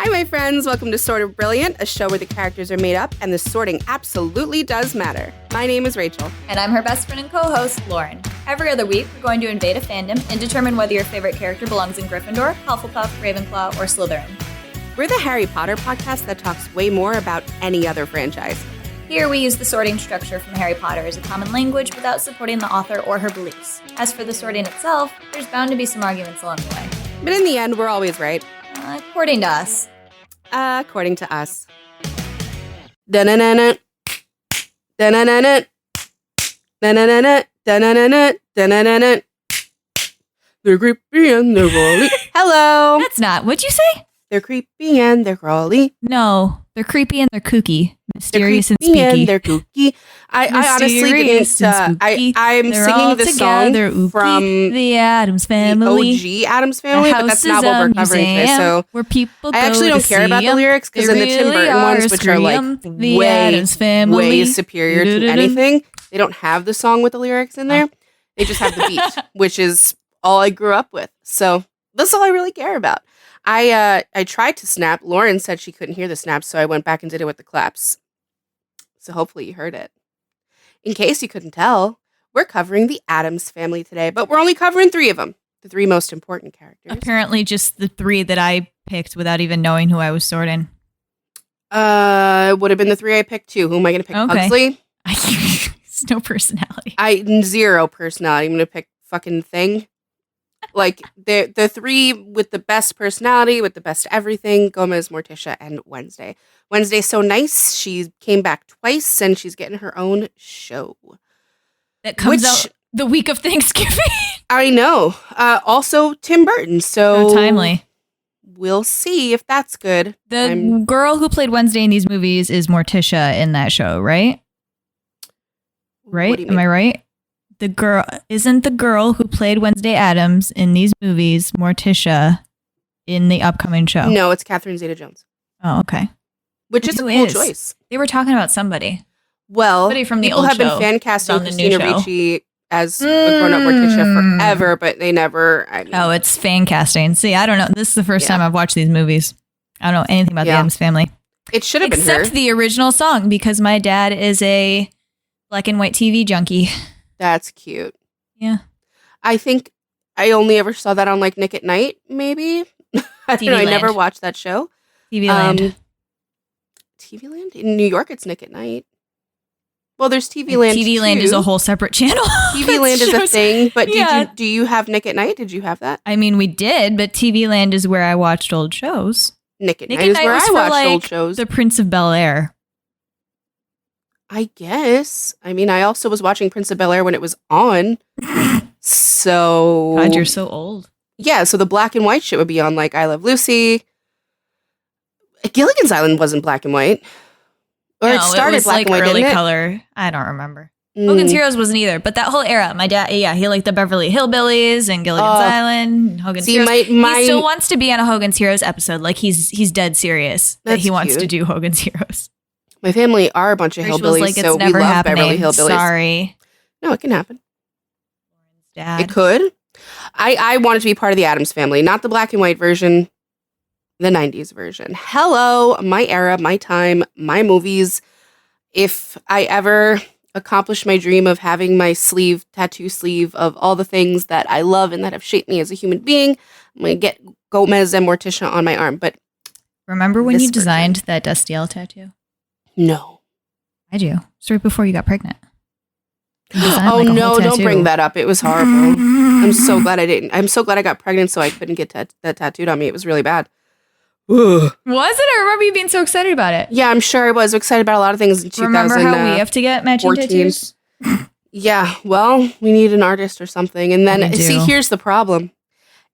Hi, my friends. Welcome to Sort of Brilliant, a show where the characters are made up and the sorting absolutely does matter. My name is Rachel. And I'm her best friend and co-host, Lauren. Every other week, we're going to invade a fandom and determine whether your favorite character belongs in Gryffindor, Hufflepuff, Ravenclaw, or Slytherin. We're the Harry Potter podcast that talks way more about any other franchise. Here, we use the sorting structure from Harry Potter as a common language without supporting the author or her beliefs. As for the sorting itself, there's bound to be some arguments along the way. But in the end, we're always right. According to us. According to us. Da-na-na-na. Da-na-na-na. Da-na-na-na. Da-na-na-na. Da-na-na-na. They're creepy and they're crawly. Hello. That's not. What'd you say? They're creepy and they're crawly. No. They're creepy and they're kooky. Mysterious and spooky. And they're kooky. I honestly didn't. I'm singing this song from the Addams family. The OG Addams family, but that's not what we're covering today. So where people I actually don't care about the lyrics because in the Tim Burton ones, which are like way superior to anything, they don't have the song with the lyrics in there. They just have the beat, which is all I grew up with. So that's all I really care about. I tried to snap. Lauren said she couldn't hear the snaps, so I went back and did it with the claps. So hopefully you heard it. In case you couldn't tell, we're covering the Addams family today, but we're only covering 3 of them, the 3 most important characters. Apparently just the 3 that I picked without even knowing who I was sorting. Would have been the 3 I picked too. Who am I going to pick? Okay. Huxley? It's no personality. Zero personality. I'm going to pick fucking Thing. Like, the 3 with the best personality, with the best everything, Gomez, Morticia, and Wednesday. Wednesday's so nice. She came back twice, and she's getting her own show. That comes out the week of Thanksgiving. I know. Also, Tim Burton, so... timely. We'll see if that's good. The girl who played Wednesday in these movies is Morticia in that show, right? Right? Am I right? Isn't the girl who played Wednesday Addams in these movies Morticia in the upcoming show? No, it's Catherine Zeta-Jones. Oh, okay. Which is a cool choice. They were talking about somebody. Well, somebody from the people old have been fan casting Christina Ricci as a grown-up Morticia forever, but they never... it's fan casting. See, I don't know. This is the first time I've watched these movies. I don't know anything about the Addams family. It should have been her. Except the original song, because my dad is a black and white TV junkie. That's cute. Yeah. I think I only ever saw that on like Nick at Night, maybe. I don't know. I never watched that show. TV Land. TV Land? In New York, it's Nick at Night. Well, there's TV Land. TV Land is a whole separate channel. TV Land is a thing, but do you have Nick at Night? Did you have that? I mean, we did, but TV Land is where I watched old shows. Nick at Night is where I watched old shows. The Prince of Bel-Air. I guess. I mean, I also was watching Prince of Bel-Air when it was on. So... God, you're so old. Yeah, so the black and white shit would be on, like, I Love Lucy. Gilligan's Island wasn't black and white. Or it started black and white, early didn't it? color. I don't remember. Hogan's Heroes wasn't either, but that whole era, my dad, he liked the Beverly Hillbillies and Gilligan's Island and Hogan's Heroes. He still wants to be on a Hogan's Heroes episode. Like, he's dead serious that he wants to do Hogan's Heroes. My family are a bunch of hillbillies, so we love Beverly Hillbillies. Sorry. No, it can happen. Dad. It could. I wanted to be part of the Addams family, not the black and white version, the 90s version. Hello, my era, my time, my movies. If I ever accomplish my dream of having my tattoo sleeve of all the things that I love and that have shaped me as a human being, I'm going to get Gomez and Morticia on my arm. But remember when you designed that Destiel tattoo? No. I do. It's right before you got pregnant. Oh, no, don't bring that up. It was horrible. I'm so glad I didn't. I'm so glad I got pregnant so I couldn't get that tattooed on me. It was really bad. Was it? I remember you being so excited about it. Yeah, I'm sure I was excited about a lot of things in 2014. Remember how we have to get matching tattoos? Yeah, well, we need an artist or something. And then, see, here's the problem.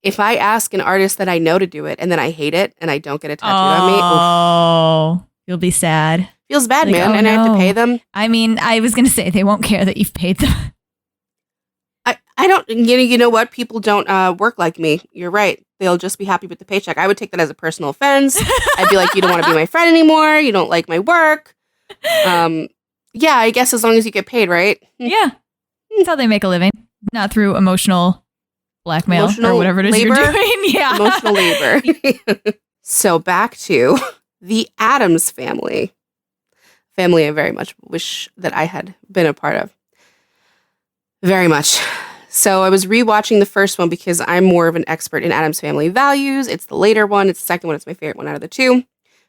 If I ask an artist that I know to do it and then I hate it and I don't get a tattoo on me, you'll be sad. Feels bad, man, and I have to pay them. I mean, I was going to say they won't care that you've paid them. I don't, you know what? People don't work like me. You're right. They'll just be happy with the paycheck. I would take that as a personal offense. I'd be like, you don't want to be my friend anymore. You don't like my work. Yeah, I guess as long as you get paid, right? Yeah. That's how they make a living. Not through emotional blackmail or whatever it is labor? you're doing. Yeah. Emotional labor. So back to the Addams family. Family I very much wish that I had been a part of. Very much. So I was rewatching the first one because I'm more of an expert in Addams Family values. It's the later one. It's the second one. It's my favorite one out of the two.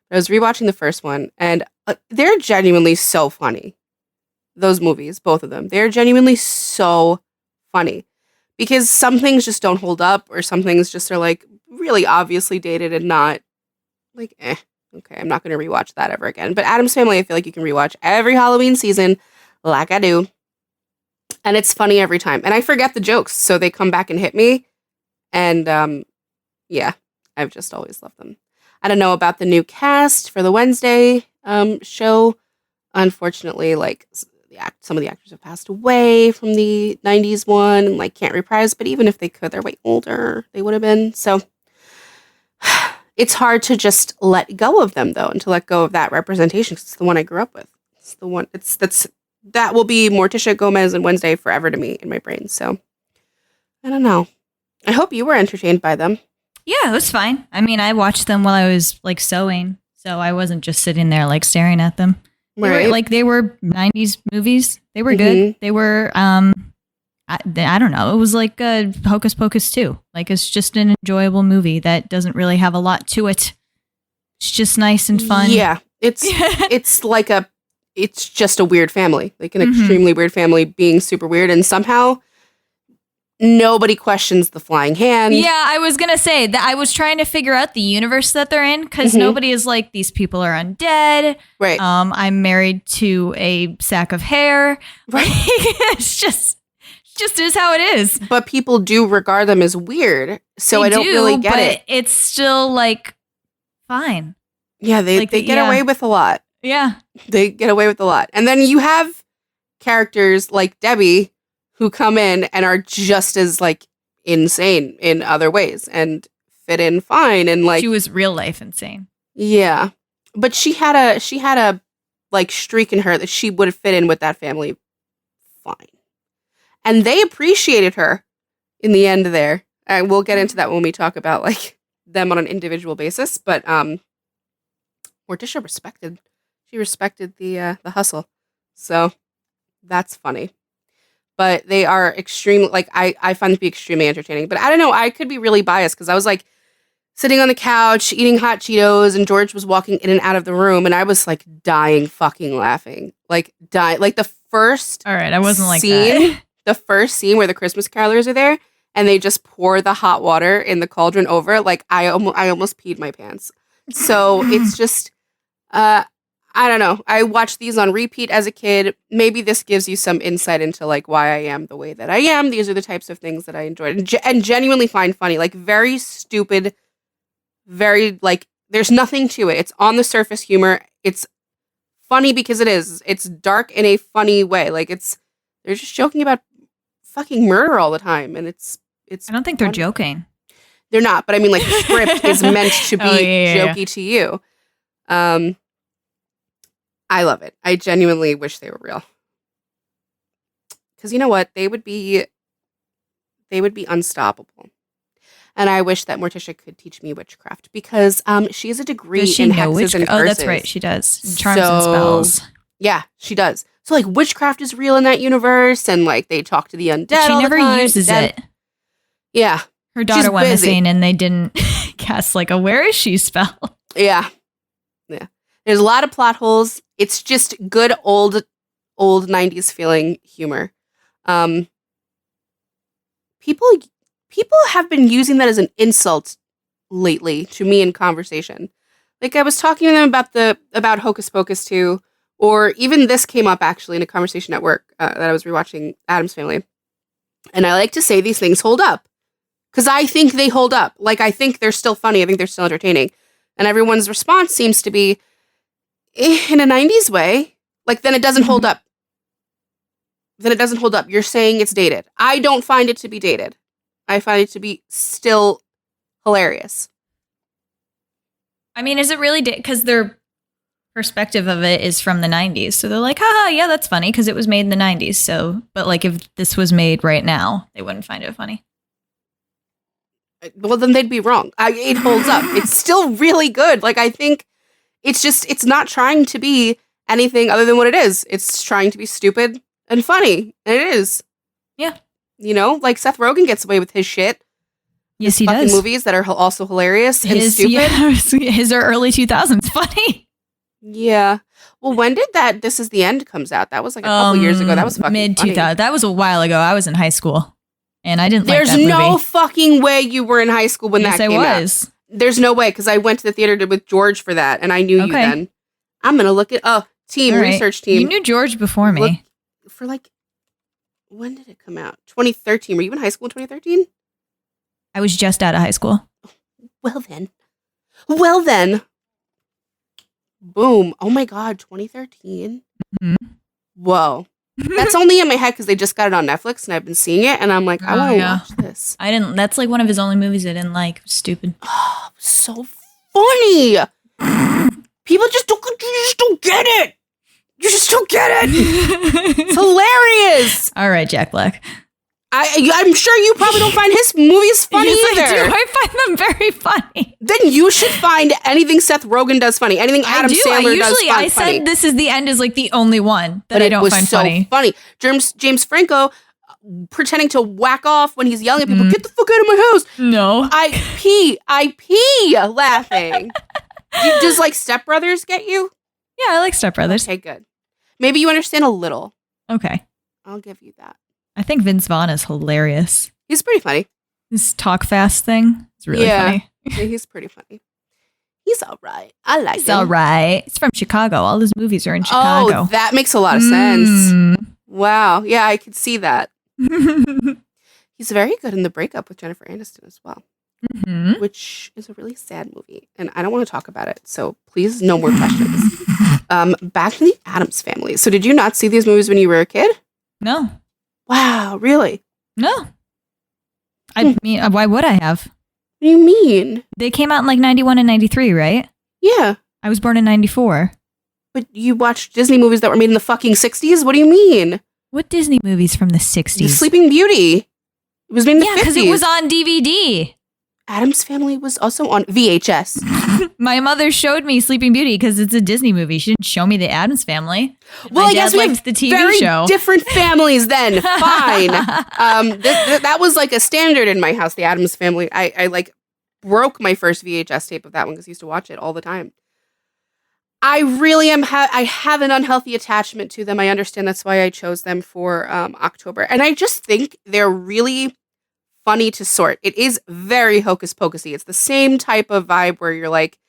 I was rewatching the first one, and they're genuinely so funny. Those movies, both of them. They're genuinely so funny. Because some things just don't hold up, or some things just are, like, really obviously dated and not, like, okay, I'm not going to rewatch that ever again. But Addams Family, I feel like you can rewatch every Halloween season, like I do. And it's funny every time. And I forget the jokes, so they come back and hit me. And, yeah, I've just always loved them. I don't know about the new cast for the Wednesday show. Unfortunately, like, some of the actors have passed away from the 90s one and, like, can't reprise. But even if they could, they're way older. They would have been. So it's hard to just let go of them, though, and to let go of that representation. 'Cause it's the one I grew up with. It's the one, that will be Morticia, Gomez, and Wednesday forever to me in my brain. So, I don't know. I hope you were entertained by them. Yeah, it was fine. I mean, I watched them while I was, like, sewing. So I wasn't just sitting there, like, staring at them. Right. They were 90s movies. They were good. They were, I don't know. It was like Hocus Pocus 2. Like, it's just an enjoyable movie that doesn't really have a lot to it. It's just nice and fun. Yeah. It's just a weird family, like an extremely weird family being super weird. And somehow nobody questions the flying hand. Yeah, I was going to say that I was trying to figure out the universe that they're in because nobody is like, these people are undead. Right. I'm married to a sack of hair. Right. It's just is how it is. But people do regard them as weird. So I don't really get it. It's still like fine. Yeah, they get away with a lot. Yeah. They get away with a lot. And then you have characters like Debbie who come in and are just as, like, insane in other ways and fit in fine. And, like, she was real life insane. Yeah. But she had a like streak in her that she would have fit in with that family fine. And they appreciated her in the end there. And we'll get into that when we talk about, like, them on an individual basis. But Morticia respected the hustle. So that's funny. But they are extremely, like, I find them to be extremely entertaining. But I don't know, I could be really biased because I was, like, sitting on the couch eating hot Cheetos and George was walking in and out of the room and I was, like, dying fucking laughing. Like, like the first All right, I wasn't like scene, that. The first scene where the Christmas carolers are there and they just pour the hot water in the cauldron over, like, I almost peed my pants. So it's just, I don't know. I watched these on repeat as a kid. Maybe this gives you some insight into, like, why I am the way that I am. These are the types of things that I enjoyed and genuinely find funny. Like, very stupid, very, like, there's nothing to it. It's on the surface humor. It's funny because it is. It's dark in a funny way. Like, they're just joking about fucking murder all the time. And it's I don't think they're joking. They're not. But I mean, like, the script is meant to be jokey to you. I love it. I genuinely wish they were real. Because you know what? They would be unstoppable. And I wish that Morticia could teach me witchcraft because she has a degree in hexes and curses. Oh, that's right. She does. Charms and spells. Yeah, she does. So, like, witchcraft is real in that universe and, like, they talk to the undead all the time. She never uses it. Yeah. Her daughter went missing and they didn't cast, like, a where is she spell. Yeah. Yeah. There's a lot of plot holes. It's just good old 90s feeling humor. People have been using that as an insult lately to me in conversation. Like, I was talking to them about Hocus Pocus 2, or even this came up actually in a conversation at work that I was rewatching Addams Family. And I like to say these things hold up because I think they hold up. Like, I think they're still funny. I think they're still entertaining. And everyone's response seems to be in a 90s way. Like, then it doesn't hold up. Then it doesn't hold up. You're saying it's dated. I don't find it to be dated. I find it to be still hilarious. I mean, is it really because their perspective of it is from the 90s. So they're like, haha, yeah, that's funny because it was made in the 90s. So, but like if this was made right now, they wouldn't find it funny. Well, then they'd be wrong. It holds up. It's still really good. Like, I think it's not trying to be anything other than what it is. It's trying to be stupid and funny. And it is. Yeah. You know, like Seth Rogen gets away with his shit. Yes, he does. Movies that are also hilarious and stupid. Yeah, his are early 2000s funny. Yeah. Well, when did that This Is the End comes out? That was like a couple years ago. That was fucking mid-2000s. That was a while ago. I was in high school. And I didn't like that movie. There's no movie. fucking way you were in high school when that came out. Yes, I was. There's no way, because I went to the theater with George for that, and I knew you then. I'm going to look it up. Research team. You knew George before me. For like, when did it come out? 2013. Were you in high school in 2013? I was just out of high school. Well then. Boom. Oh my God, 2013. Mm-hmm. Whoa. That's only in my head because they just got it on Netflix and I've been seeing it and I'm like, I want to watch this. I didn't. That's like one of his only movies I didn't like. Stupid. Oh, so funny. People just don't get it. You just don't get it. It's hilarious. All right, Jack Black. I'm sure you probably don't find his movies funny either. I do. I find them very funny. Then you should find anything Seth Rogen does funny. Anything Adam Sandler does funny. I said This Is the End is like the only one that I don't find funny. Funny. James Franco pretending to whack off when he's yelling at people, get the fuck out of my house. No. I pee laughing. Does like Step Brothers get you? Yeah, I like Step Brothers. Okay, good. Maybe you understand a little. Okay. I'll give you that. I think Vince Vaughn is hilarious. He's pretty funny. His talk fast thing is really funny. Yeah, he's pretty funny. He's all right. I like him. He's all right. He's from Chicago. All his movies are in Chicago. Oh, that makes a lot of sense. Wow. Yeah, I could see that. He's very good in The Breakup with Jennifer Aniston as well, which is a really sad movie. And I don't want to talk about it. So please, no more questions. Back to the Addams Family. So did you not see these movies when you were a kid? No. Wow, really? No. I mean, why would I have? What do you mean? They came out in like 91 and 93, right? Yeah. I was born in 94. But you watched Disney movies that were made in the fucking 60s? What do you mean? What Disney movies from the 60s? The Sleeping Beauty. It was made in the 50s. Yeah, because it was on DVD. Addams Family was also on VHS. My mother showed me Sleeping Beauty because it's a Disney movie. She didn't show me the Addams Family. Well, I guess we liked the TV very show. Different families then. Fine. That was like a standard in my house, the Addams Family. I like broke my first VHS tape of that one because I used to watch it all the time. I really am. I have an unhealthy attachment to them. I understand that's why I chose them for October. And I just think they're really funny to sort. It is very hocus pocusy. It's the same type of vibe where you're like,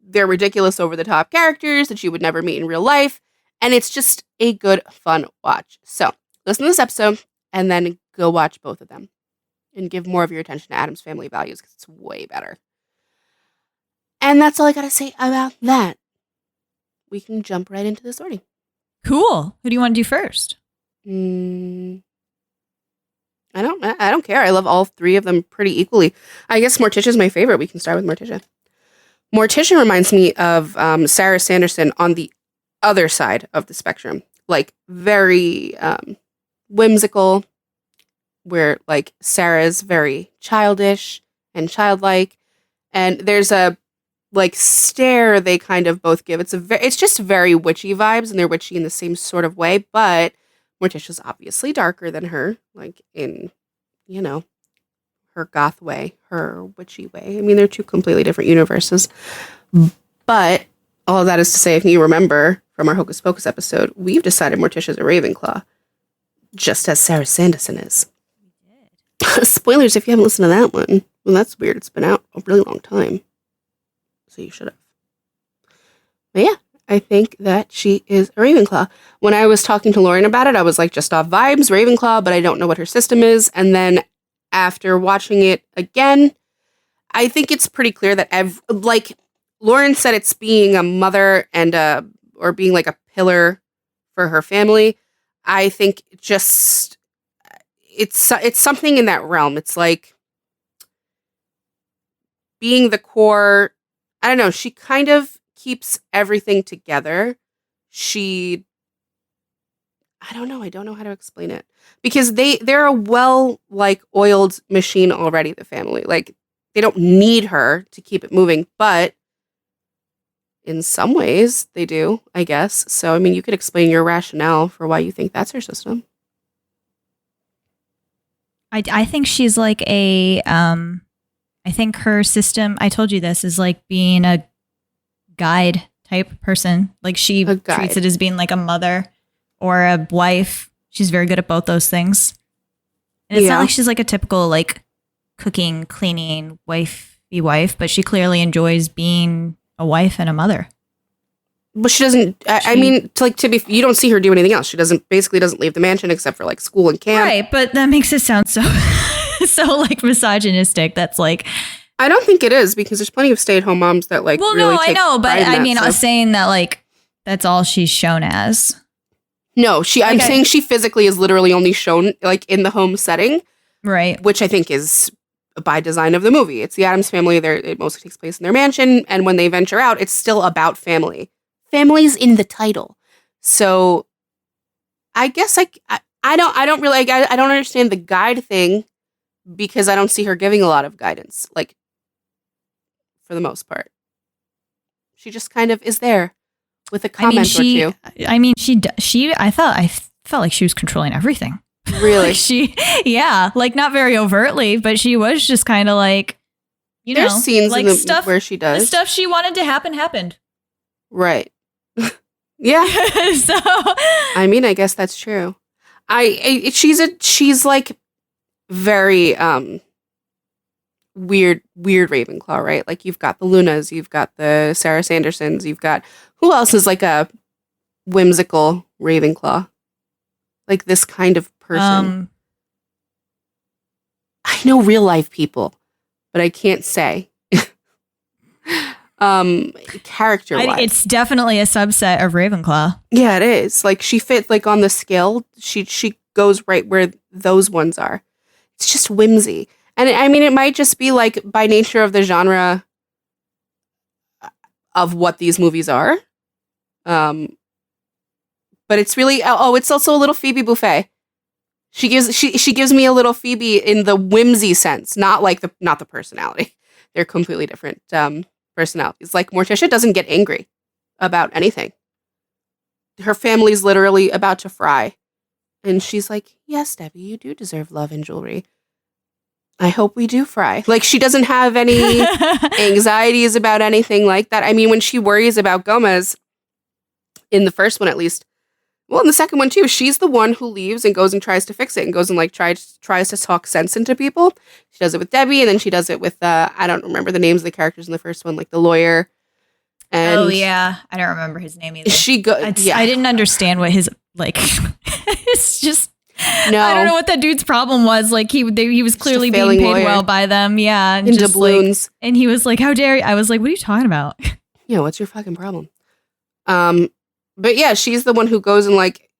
they're ridiculous over the top characters that you would never meet in real life. And it's just a good, fun watch. So listen to this episode and then go watch both of them and give more of your attention to Addams Family Values because it's way better. And that's all I got to say about that. We can jump right into the sorting. Cool. Who do you want to do first? I don't care. I love all three of them pretty equally. I guess Morticia's my favorite. We can start with Morticia. Morticia reminds me of Sarah Sanderson on the other side of the spectrum. Like, very whimsical, where, like, Sarah's very childish and childlike. And there's a, like, stare they kind of both give. It's just very witchy vibes, and they're witchy in the same sort of way, but Morticia's obviously darker than her, like in, her goth way, her witchy way. I mean, they're two completely different universes. But all of that is to say, if you remember from our Hocus Pocus episode, we've decided Morticia's a Ravenclaw, just as Sarah Sanderson is. Spoilers if you haven't listened to that one. Well, that's weird. It's been out a really long time. So you should have. But yeah. I think that she is a Ravenclaw. When I was talking to Lauren about it, I was like, just off vibes, Ravenclaw, but I don't know what her system is. And then after watching it again, I think it's pretty clear that, like Lauren said, it's being a mother and or being like a pillar for her family. I think just it's something in that realm. It's like being the core. I don't know. She kind of keeps everything together. I don't know how to explain it, because they're a well, like, oiled machine already, the family. Like, they don't need her to keep it moving, but in some ways they do, I guess. So, I mean, you could explain your rationale for why you think that's her system. I think she's like I think her system, I told you this, is like being a guide type person. Like she treats it as being like a mother or a wife. She's very good at both those things. And it's not like she's like a typical like cooking, cleaning, wifey wife, but she clearly enjoys being a wife and a mother. But she doesn't, I mean, you don't see her do anything else. She doesn't leave the mansion except for like school and camp. Right, but that makes it sound so, so like misogynistic. That's like. I don't think it is, because there's plenty of stay-at-home moms that like really take I know, but pride in I mean, that, I was saying that like, that's all she's shown as. No, I'm saying she physically is literally only shown like in the home setting. Right. Which I think is by design of the movie. It's the Addams family. It mostly takes place in their mansion. And when they venture out, it's still about family. Family's in the title. So I guess I don't understand the guide thing, because I don't see her giving a lot of guidance, like for the most part. She just kind of is there with a comment or two. I mean, I felt like she was controlling everything. Really? Like not very overtly, but she was just kind of like, there's scenes like stuff where she does. The stuff she wanted to happen happened. Right. Yeah. So I mean, I guess that's true. She's like very weird Ravenclaw, right? Like you've got the Lunas, you've got the Sarah Sandersons, you've got who else is like a whimsical Ravenclaw? Like this kind of person. I know real life people, but I can't say. Character-wise. It's definitely a subset of Ravenclaw. Yeah, it is. Like she fits like on the scale. She goes right where those ones are. It's just whimsy. And I mean, it might just be like by nature of the genre of what these movies are. But it's really, it's also a little Phoebe Buffay. She gives me a little Phoebe in the whimsy sense, not the personality. They're completely different personalities. Like Morticia doesn't get angry about anything. Her family's literally about to fry. And she's like, yes, Debbie, you do deserve love and jewelry. I hope we do fry. Like, she doesn't have any anxieties about anything like that. I mean, when she worries about Gomez, in the first one at least, well, in the second one too, she's the one who leaves and goes and tries to fix it and goes and like tries to talk sense into people. She does it with Debbie, and then she does it with, I don't remember the names of the characters in the first one, like the lawyer. And oh, yeah. I don't remember his name either. Yeah. I didn't understand what his, like, it's just, no. I don't know what that dude's problem was. Like, he was clearly being paid well by them. Yeah. And in just doubloons. Like, and he was like, how dare you? I was like, what are you talking about? Yeah, what's your fucking problem? But yeah, she's the one who goes and like,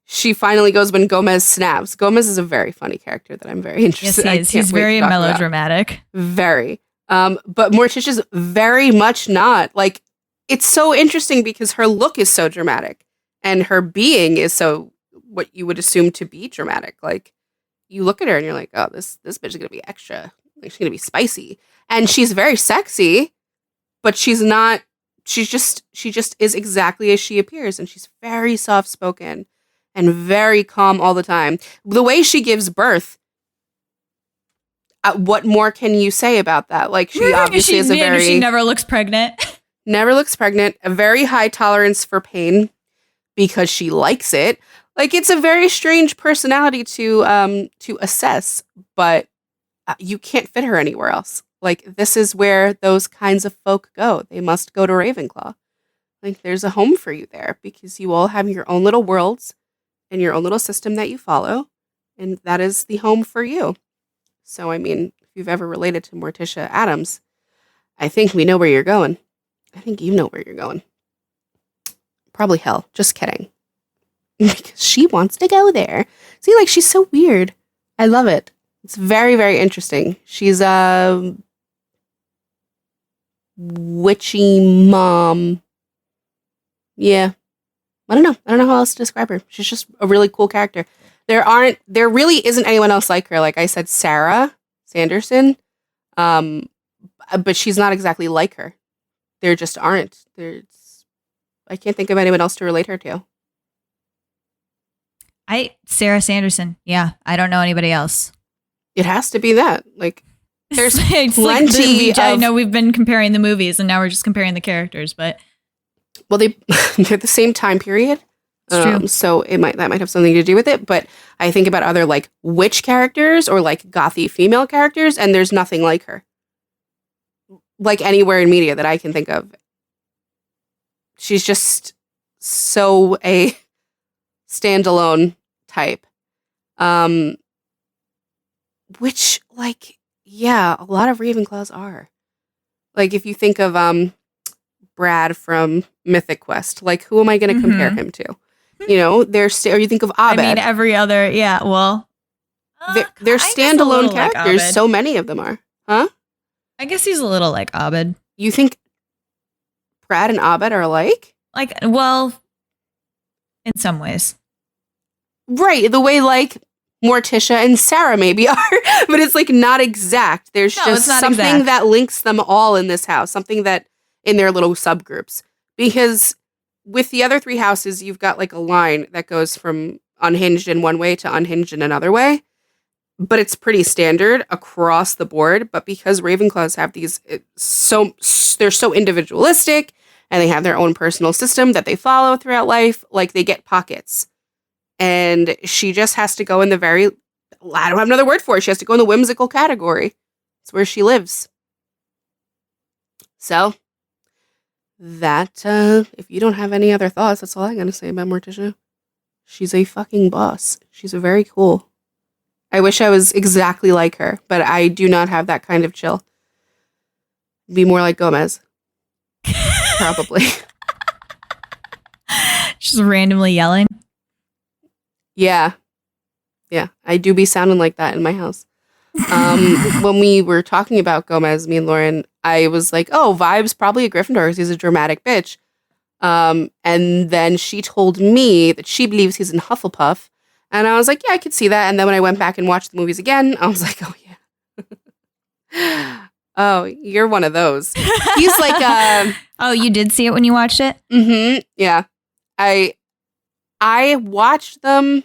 she finally goes when Gomez snaps. Gomez is a very funny character that I'm very interested in. Yes, he is. He's very melodramatic. Very. But Morticia's very much not. Like, it's so interesting because her look is so dramatic and her being is so what you would assume to be dramatic. Like, you look at her and you're like, oh, this bitch is gonna be extra. Like, she's gonna be spicy. And she's very sexy, but she's not. She just is exactly as she appears, and she's very soft spoken and very calm all the time. The way she gives birth. What more can you say about that? Like, she obviously is she never looks pregnant. Never looks pregnant. A very high tolerance for pain because she likes it. Like, it's a very strange personality to assess, but you can't fit her anywhere else. Like, this is where those kinds of folk go. They must go to Ravenclaw. Like, there's a home for you there because you all have your own little worlds and your own little system that you follow, and that is the home for you. So, I mean, if you've ever related to Morticia Addams, I think we know where you're going. I think you know where you're going. Probably hell. Just kidding. Because she wants to go there. See, like, she's so weird. I love it. It's very, very interesting. She's a witchy mom. Yeah. I don't know how else to describe her. She's just a really cool character. There really isn't anyone else like her. Like I said, Sarah Sanderson. But she's not exactly like her. There just aren't. I can't think of anyone else to relate her to. Sarah Sanderson. Yeah, I don't know anybody else. It has to be that. Like, there's it's plenty like I know we've been comparing the movies, and now we're just comparing the characters, but... Well, they're the same time period. It's true. So that might have something to do with it. But I think about other, like, witch characters or, like, gothy female characters, and there's nothing like her. Like, anywhere in media that I can think of. She's just so a standalone type. Which, like, yeah, a lot of Ravenclaws are. Like, if you think of Brad from Mythic Quest, like, who am I going to compare him to? You know, or you think of Abed. I mean, every other, yeah, well. They're standalone characters, like so many of them are. Huh? I guess he's a little like Abed. You think Brad and Abed are alike? Like, well, in some ways. Right, the way, like, Morticia and Sarah maybe are, but it's, like, not exact. There's just something that links them all in this house, something that, in their little subgroups. Because with the other three houses, you've got, like, a line that goes from unhinged in one way to unhinged in another way. But it's pretty standard across the board. But because Ravenclaws have these, they're so individualistic, and they have their own personal system that they follow throughout life, like, they get pockets. And she just has to go in I don't have another word for it. She has to go in the whimsical category. It's where she lives. So, if you don't have any other thoughts, that's all I'm going to say about Morticia. She's a fucking boss. She's very cool. I wish I was exactly like her, but I do not have that kind of chill. Be more like Gomez. Probably. Just randomly yelling. Yeah. Yeah, I do be sounding like that in my house. When we were talking about Gomez, me and Lauren, I was like, oh, Vibes probably a Gryffindor because he's a dramatic bitch. And then she told me that she believes he's in Hufflepuff. And I was like, yeah, I could see that. And then when I went back and watched the movies again, I was like, oh, yeah. Oh, you're one of those. He's like... oh, you did see it when you watched it? Mm-hmm. Yeah. I watched them...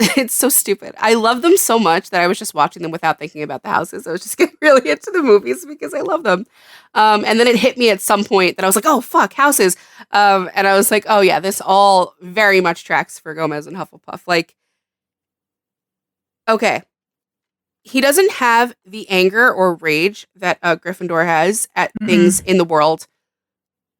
It's so stupid. I love them so much that I was just watching them without thinking about the houses. I was just getting really into the movies because I love them. And then it hit me at some point that I was like, oh, fuck, houses. And I was like, oh, yeah, this all very much tracks for Gomez and Hufflepuff. Like, okay. He doesn't have the anger or rage that Gryffindor has at things in the world,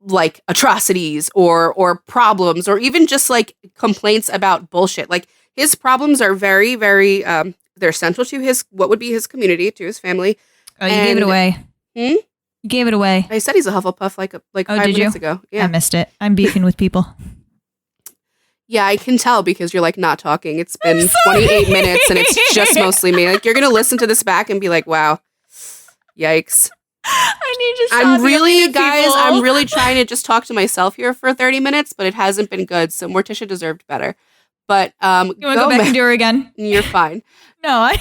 like atrocities or problems or even just like complaints about bullshit. Like, his problems are very, very, they're central to what would be his community, to his family. Oh, you gave it away. You gave it away. I said he's a Hufflepuff like 5 minutes ago. Yeah. I missed it. I'm beefing with people. Yeah, I can tell because you're like not talking. It's been 28 minutes and it's just mostly me. Like, you're going to listen to this back and be like, wow, yikes. I need to stop. I'm really trying to just talk to myself here for 30 minutes, but it hasn't been good. So Morticia deserved better. But you want to go back and do her again? You're fine. I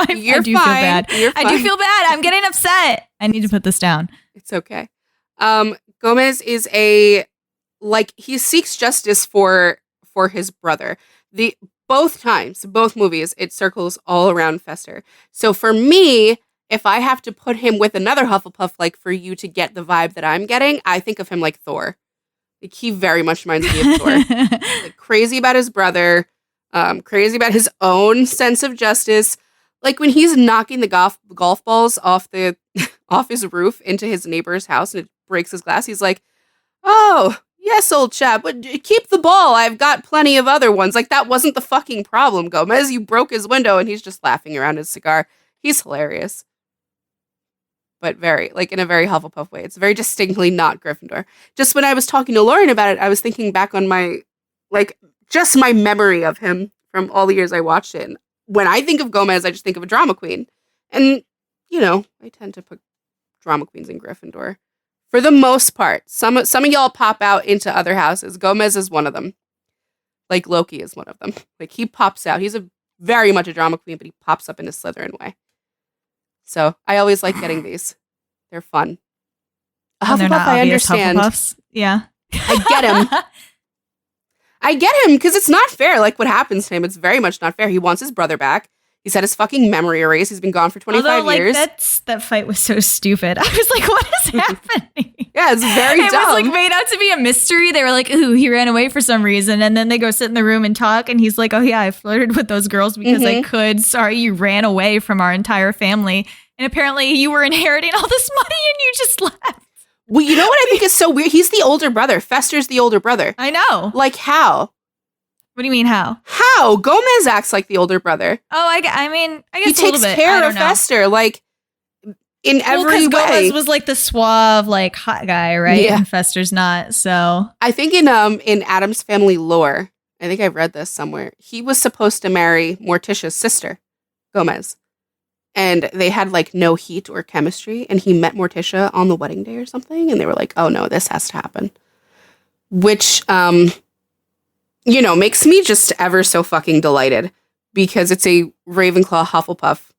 do feel bad. I do feel bad. I'm getting upset. I need to put this down. It's okay. Gomez is he seeks justice for his brother. Both movies, it circles all around Fester. So for me, if I have to put him with another Hufflepuff, like for you to get the vibe that I'm getting, I think of him like Thor. Like, he very much reminds me of Thor. Like, crazy about his brother, crazy about his own sense of justice. Like, when he's knocking the golf balls off his roof into his neighbor's house and it breaks his glass, he's like, oh, yes, old chap, but keep the ball. I've got plenty of other ones. Like, that wasn't the fucking problem, Gomez. You broke his window, and he's just laughing around his cigar. He's hilarious. But in a very Hufflepuff way. It's very distinctly not Gryffindor. Just when I was talking to Lauren about it, I was thinking back on my memory of him from all the years I watched it. And when I think of Gomez, I just think of a drama queen. And, I tend to put drama queens in Gryffindor. For the most part. Some of y'all pop out into other houses. Gomez is one of them. Like, Loki is one of them. Like, he pops out. He's very much a drama queen, but he pops up in a Slytherin way. So I always like getting these. They're fun. A They're Hufflepuff, not I obvious understand. Hufflepuffs. Yeah. I get him because it's not fair. Like what happens to him, it's very much not fair. He wants his brother back. He's had his fucking memory erased. He's been gone for 25 years. That fight was so stupid. I was like, what is happening? Yeah, it's very dumb. It was like made out to be a mystery. They were like, ooh, he ran away for some reason. And then they go sit in the room and talk. And he's like, oh yeah, I flirted with those girls because I could. Sorry, you ran away from our entire family. And apparently you were inheriting all this money and you just left. Well, you know what I think is so weird? He's the older brother. Fester's the older brother. I know. Like how? What do you mean how? How? Gomez acts like the older brother. Oh, I guess he takes care of Fester, like in every way. Gomez was like the suave, like hot guy, right? Yeah. And Fester's not. So I think in Addams family lore, I think I've read this somewhere. He was supposed to marry Morticia's sister, Gomez, and they had like no heat or chemistry. And he met Morticia on the wedding day or something, and they were like, "Oh no, this has to happen," which makes me just ever so fucking delighted because it's a Ravenclaw Hufflepuff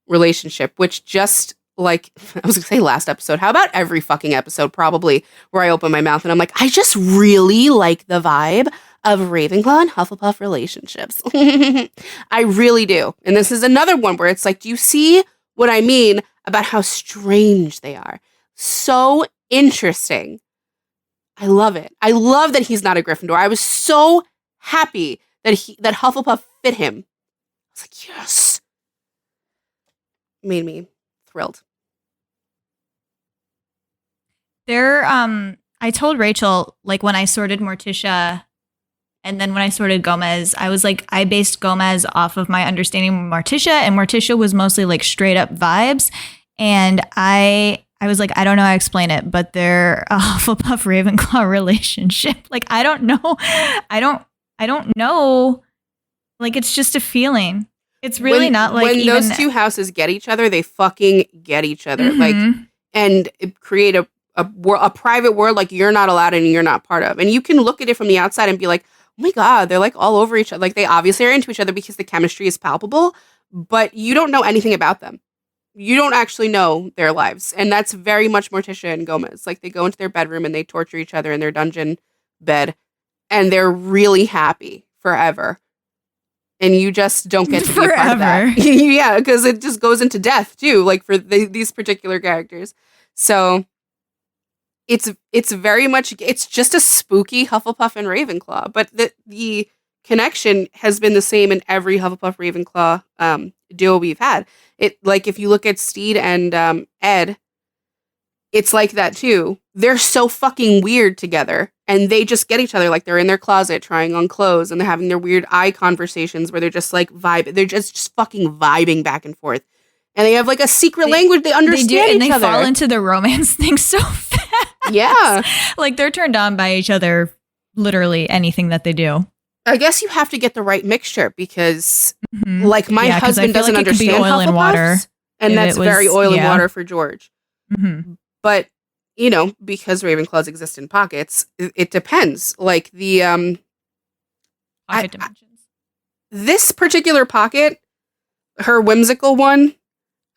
relationship, which just like, I was gonna say last episode, how about every fucking episode probably where I open my mouth and I'm like, I just really like the vibe of Ravenclaw and Hufflepuff relationships. I really do. And this is another one where it's like, do you see what I mean about how strange they are? So interesting. I love it. I love that he's not a Gryffindor. I was so happy that Hufflepuff fit him. I was like, yes. Made me thrilled. I told Rachel, like when I sorted Morticia and then when I sorted Gomez, I was like, I based Gomez off of my understanding of Morticia, and Morticia was mostly like straight up vibes. And I was like, I don't know how to explain it, but they're a Hufflepuff Ravenclaw relationship. Like, I don't know. I don't know. Like, it's just a feeling. It's really not like when those two houses get each other, they fucking get each other. Like, and create a private world like you're not allowed and you're not part of. And you can look at it from the outside and be like, oh my God, they're like all over each other. Like they obviously are into each other because the chemistry is palpable, but you don't know anything about them. You don't actually know their lives. And that's very much Morticia and Gomez. Like they go into their bedroom and they torture each other in their dungeon bed and they're really happy forever. And you just don't get to be a part of that. Yeah, because it just goes into death too, like for these particular characters. So it's very much, it's just a spooky Hufflepuff and Ravenclaw. But the connection has been the same in every Hufflepuff Ravenclaw duo we've had. It like if you look at Steed and Ed, it's like that too. They're so fucking weird together, and they just get each other. Like they're in their closet trying on clothes, and they're having their weird eye conversations where they're just like they're just fucking vibing back and forth, and they have like a secret language. They understand each other, and they fall into the romance thing so fast. Yeah, like they're turned on by each other. Literally anything that they do. I guess you have to get the right mixture because, like, my husband doesn't understand oil and water, and that's very oil and water for George. But you know, because Ravenclaws exist in pockets, it depends. Like the pocket dimensions. This particular pocket, her whimsical one,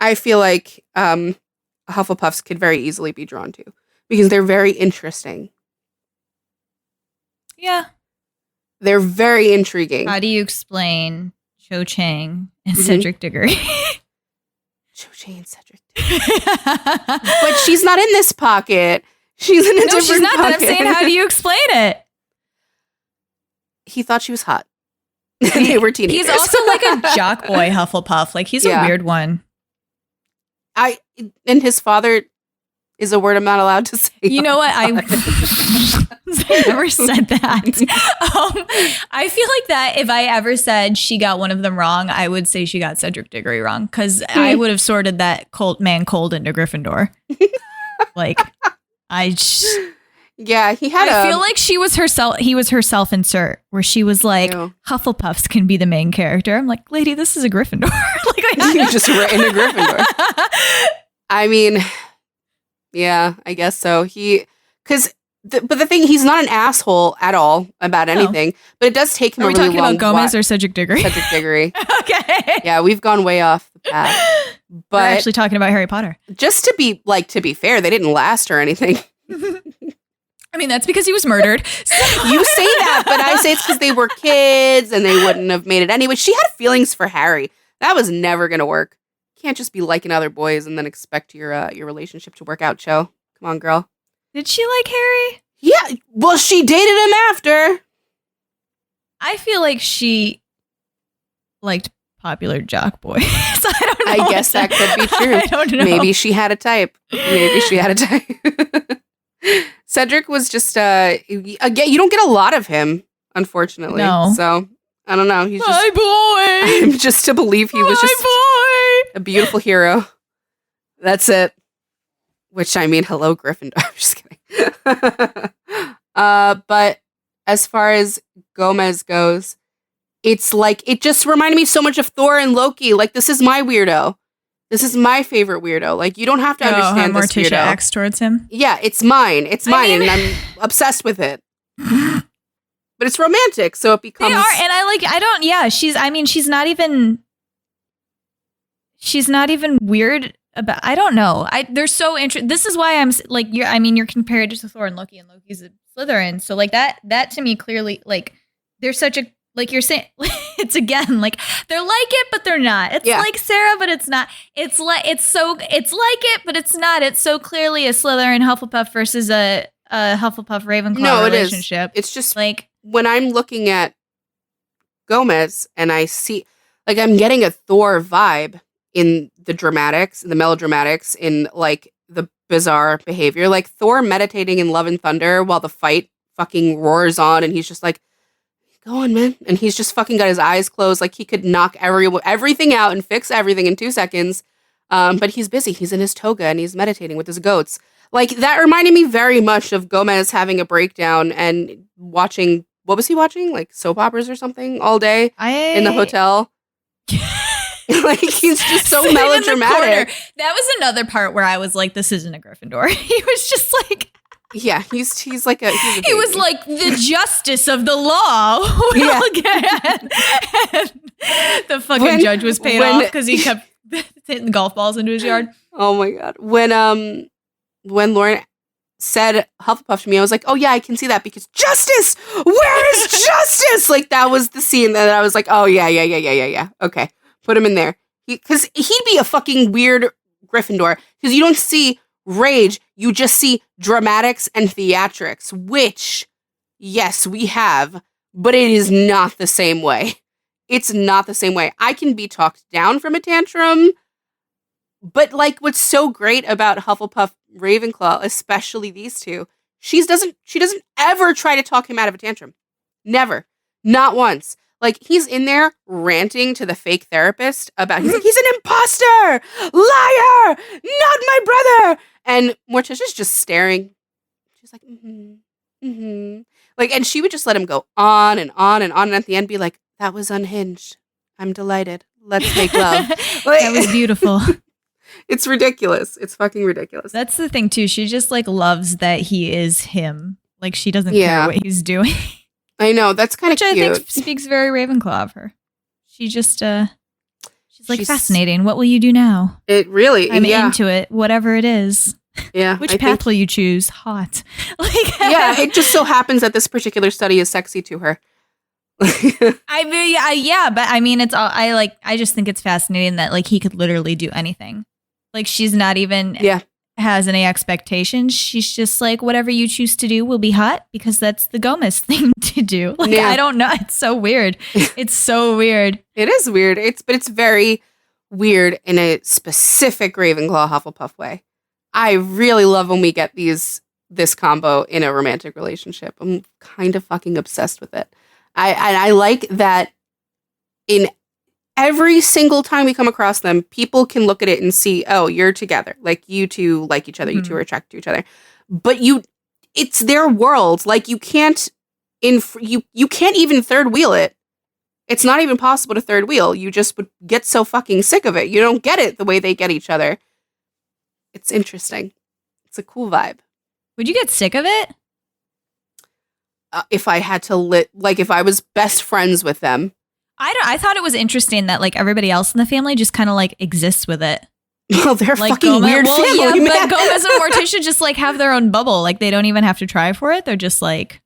I feel like Hufflepuffs could very easily be drawn to because they're very interesting. Yeah. They're very intriguing. How do you explain Cho Chang and Cedric Diggory? Cho Chang and Cedric Diggory. But she's not in this pocket. She's in a different she's not. pocket. I'm saying, how do you explain it? He thought she was hot. They were teenagers. He's also like a jock boy Hufflepuff. Like he's a weird one. And his father is a word I'm not allowed to say. You know what? I never said that. I feel like that if I ever said she got one of them wrong, I would say she got Cedric Diggory wrong because I would have sorted that cold into Gryffindor. Like, yeah, he had. I feel like she was herself. He was her self-insert, where she was like, Hufflepuffs can be the main character. I'm like, lady, this is a Gryffindor. Like, you just written a Gryffindor. I mean, yeah, I guess so. But the thing, he's not an asshole at all about anything. But it does take him. Are we talking about Gomez or Cedric Diggory? Cedric Diggory. Okay. Yeah, we've gone way off the path. But we're actually talking about Harry Potter. Just to be fair, they didn't last or anything. I mean, that's because he was murdered. So. You say that, but I say it's because they were kids and they wouldn't have made it anyway. She had feelings for Harry. That was never going to work. You can't just be liking other boys and then expect your relationship to work out, Cho. Come on, girl. Did she like Harry? Yeah. Well, she dated him after. I feel like she liked popular jock boys. I guess that could be true. I don't know. Maybe she had a type. Cedric was just, again, you don't get a lot of him, unfortunately. No. So, I don't know. He's just, my boy! I'm just to believe he was just a beautiful hero. That's it. Which, I mean, hello, Gryffindor. I'm just kidding. But as far as Gomez goes, it's like, it just reminded me so much of Thor and Loki. Like, this is my weirdo. This is my favorite weirdo. Like, you don't have to understand this weirdo. Morticia acts towards him. Yeah, it's mine. It's mine, and I'm obsessed with it. But it's romantic, so it becomes... They are, and she's not even weird about... I don't know. They're so interesting. This is why I'm, like, you're compared to Thor and Loki's a Slytherin, so, like, that to me clearly, like, they're such a... Like you're saying, it's again like they're like it, but they're not. It's like Sarah, but it's not. It's like it, but it's not. It's so clearly a Slytherin Hufflepuff versus a Hufflepuff Ravenclaw relationship. It's just like when I'm looking at Gomez and I see, like, I'm getting a Thor vibe in the dramatics, in the melodramatics, in like the bizarre behavior, like Thor meditating in Love and Thunder while the fight fucking roars on, and he's just like, go on, man. And he's just fucking got his eyes closed. Like he could knock everything out and fix everything in 2 seconds. But he's busy. He's in his toga and he's meditating with his goats. Like that reminded me very much of Gomez having a breakdown and watching, what was he watching? Like soap operas or something all day in the hotel. Like he's just so melodramatic. That was another part where I was like, this isn't a Gryffindor. He was just like... Yeah, he's like a... He was like the justice of the law. The fucking judge was paid off because he kept hitting golf balls into his yard. Oh my God. When Lauren said Hufflepuff to me, I was like, oh yeah, I can see that because justice! Where is justice? Like that was the scene that I was like, oh yeah. Okay, put him in there. Because he'd be a fucking weird Gryffindor because you don't see rage, you just see dramatics and theatrics, which, yes, we have, but it is not the same way. It's not the same way. I can be talked down from a tantrum, but like what's so great about Hufflepuff Ravenclaw, especially these two, she doesn't ever try to talk him out of a tantrum. Never. Not once. Like, he's in there ranting to the fake therapist about, he's like, he's an imposter! Liar! Not my brother! And Morticia's just staring. She's like, Like, and she would just let him go on and on and on, and at the end be like, that was unhinged. I'm delighted. Let's make love. Like, that was beautiful. It's ridiculous. It's fucking ridiculous. That's the thing, too. She just, like, loves that he is him. Like, she doesn't care what he's doing. I know, that's kind of cute. Which I think speaks very Ravenclaw of her. She just, she's like, fascinating. What will you do now? It really, I'm into it, whatever it is. Yeah. Which path will you choose? Hot. Like, yeah, it just so happens that this particular study is sexy to her. I mean, but I mean, it's all, I just think it's fascinating that, like, he could literally do anything. Like, she's not even... has any expectations. She's just like, whatever you choose to do will be hot because that's the Gomez thing to do. Like, I don't know. It's so weird. It's so weird. It is weird. But it's very weird in a specific Ravenclaw Hufflepuff way. I really love when we get this combo in a romantic relationship. I'm kind of fucking obsessed with it. I like that in every single time we come across them, people can look at it and see, oh, you're together. Like, you two like each other. You two are attracted to each other. But it's their world. Like, you can't even third wheel it. It's not even possible to third wheel. You just would get so fucking sick of it. You don't get it the way they get each other. It's interesting. It's a cool vibe. Would you get sick of it? If I had to if I was best friends with them. I thought it was interesting that, like, everybody else in the family just kind of, like, exists with it. Well, they're like fucking weird family, man. But Gomez and Morticia just like have their own bubble. Like they don't even have to try for it. They're just like,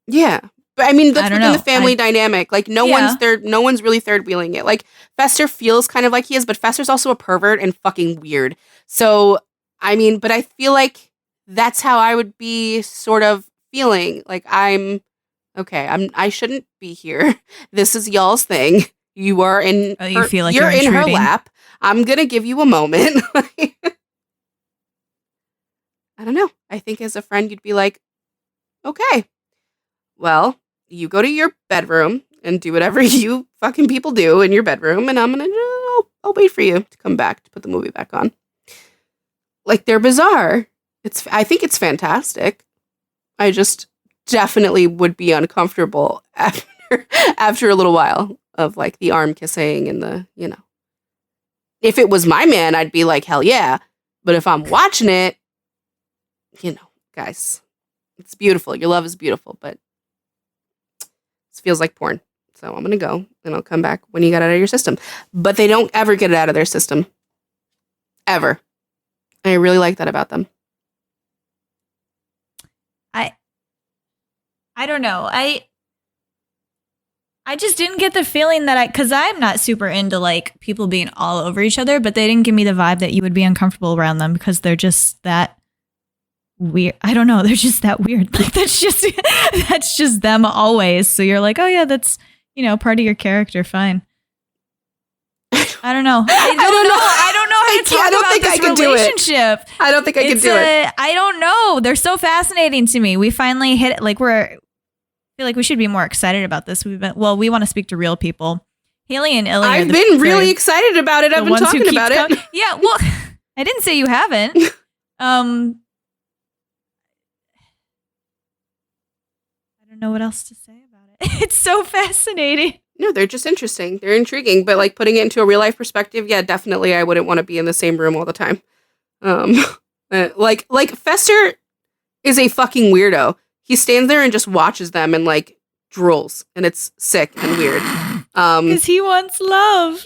yeah. But I mean, that's within the family dynamic. Like no one's really third wheeling it. Like Fester feels kind of like he is, but Fester's also a pervert and fucking weird. So I mean, but I feel like that's how I would be sort of feeling. Like I shouldn't be here. This is y'all's thing. You are in. You feel like you're in her lap. I'm gonna give you a moment. I don't know. I think as a friend, you'd be like, okay, well, you go to your bedroom and do whatever you fucking people do in your bedroom, and I'll wait for you to come back to put the movie back on. Like they're bizarre. I think it's fantastic. I just definitely would be uncomfortable after a little while of like the arm kissing and the, if it was my man, I'd be like, hell yeah. But if I'm watching it, guys, it's beautiful. Your love is beautiful, but it feels like porn. So I'm going to go and I'll come back when you get it out of your system. But they don't ever get it out of their system. Ever. I really like that about them. I don't know. I just didn't get the feeling that because I'm not super into like people being all over each other, but they didn't give me the vibe that you would be uncomfortable around them because they're just that weird. I don't know. They're just that weird. Like that's just them always. So you're like, oh yeah, that's, part of your character. Fine. I don't know. I don't know how to talk about this relationship. I don't think I can do it. I don't know. They're so fascinating to me. We finally hit it. Like I feel like we should be more excited about this. We want to speak to real people. Haley and Illy. I've been really excited about it. I've been talking about it. Yeah, well, I didn't say you haven't. I don't know what else to say about it. It's so fascinating. No, they're just interesting. They're intriguing, but like putting it into a real life perspective, yeah, definitely I wouldn't want to be in the same room all the time. Like Fester is a fucking weirdo. He stands there and just watches them and like drools, and it's sick and weird. Because he wants love.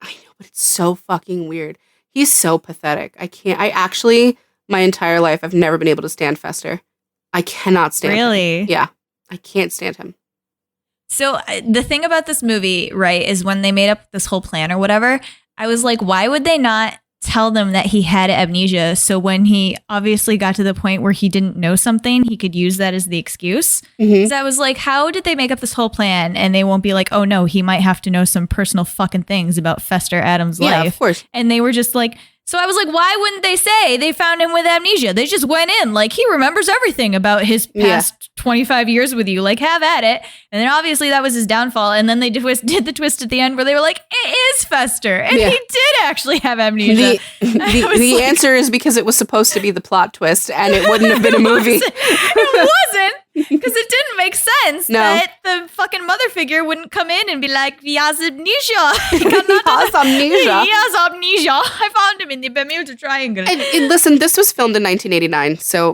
I know, but it's so fucking weird. He's so pathetic. I actually, my entire life, I've never been able to stand Fester. I cannot stand him. Really? Yeah, I can't stand him. So the thing about this movie, right, is when they made up this whole plan or whatever, I was like, why would they not tell them that he had amnesia? So when he obviously got to the point where he didn't know something, he could use that as the excuse. Mm-hmm. So I was like, how did they make up this whole plan? And they won't be like, oh no, he might have to know some personal fucking things about Fester Addams' life. Yeah, of course. And they were just like, so I was like, why wouldn't they say they found him with amnesia? They just went in like he remembers everything about his past 25 years with you. Like, have at it. And then obviously that was his downfall. And then they did the twist at the end where they were like, it is Fester. And he did actually have amnesia. The answer is because it was supposed to be the plot twist and it wouldn't have been a movie. It wasn't. Because it didn't make sense that the fucking mother figure wouldn't come in and be like, he has amnesia. He has amnesia. He has amnesia. I found him in the Bermuda Triangle. And listen, this was filmed in 1989, so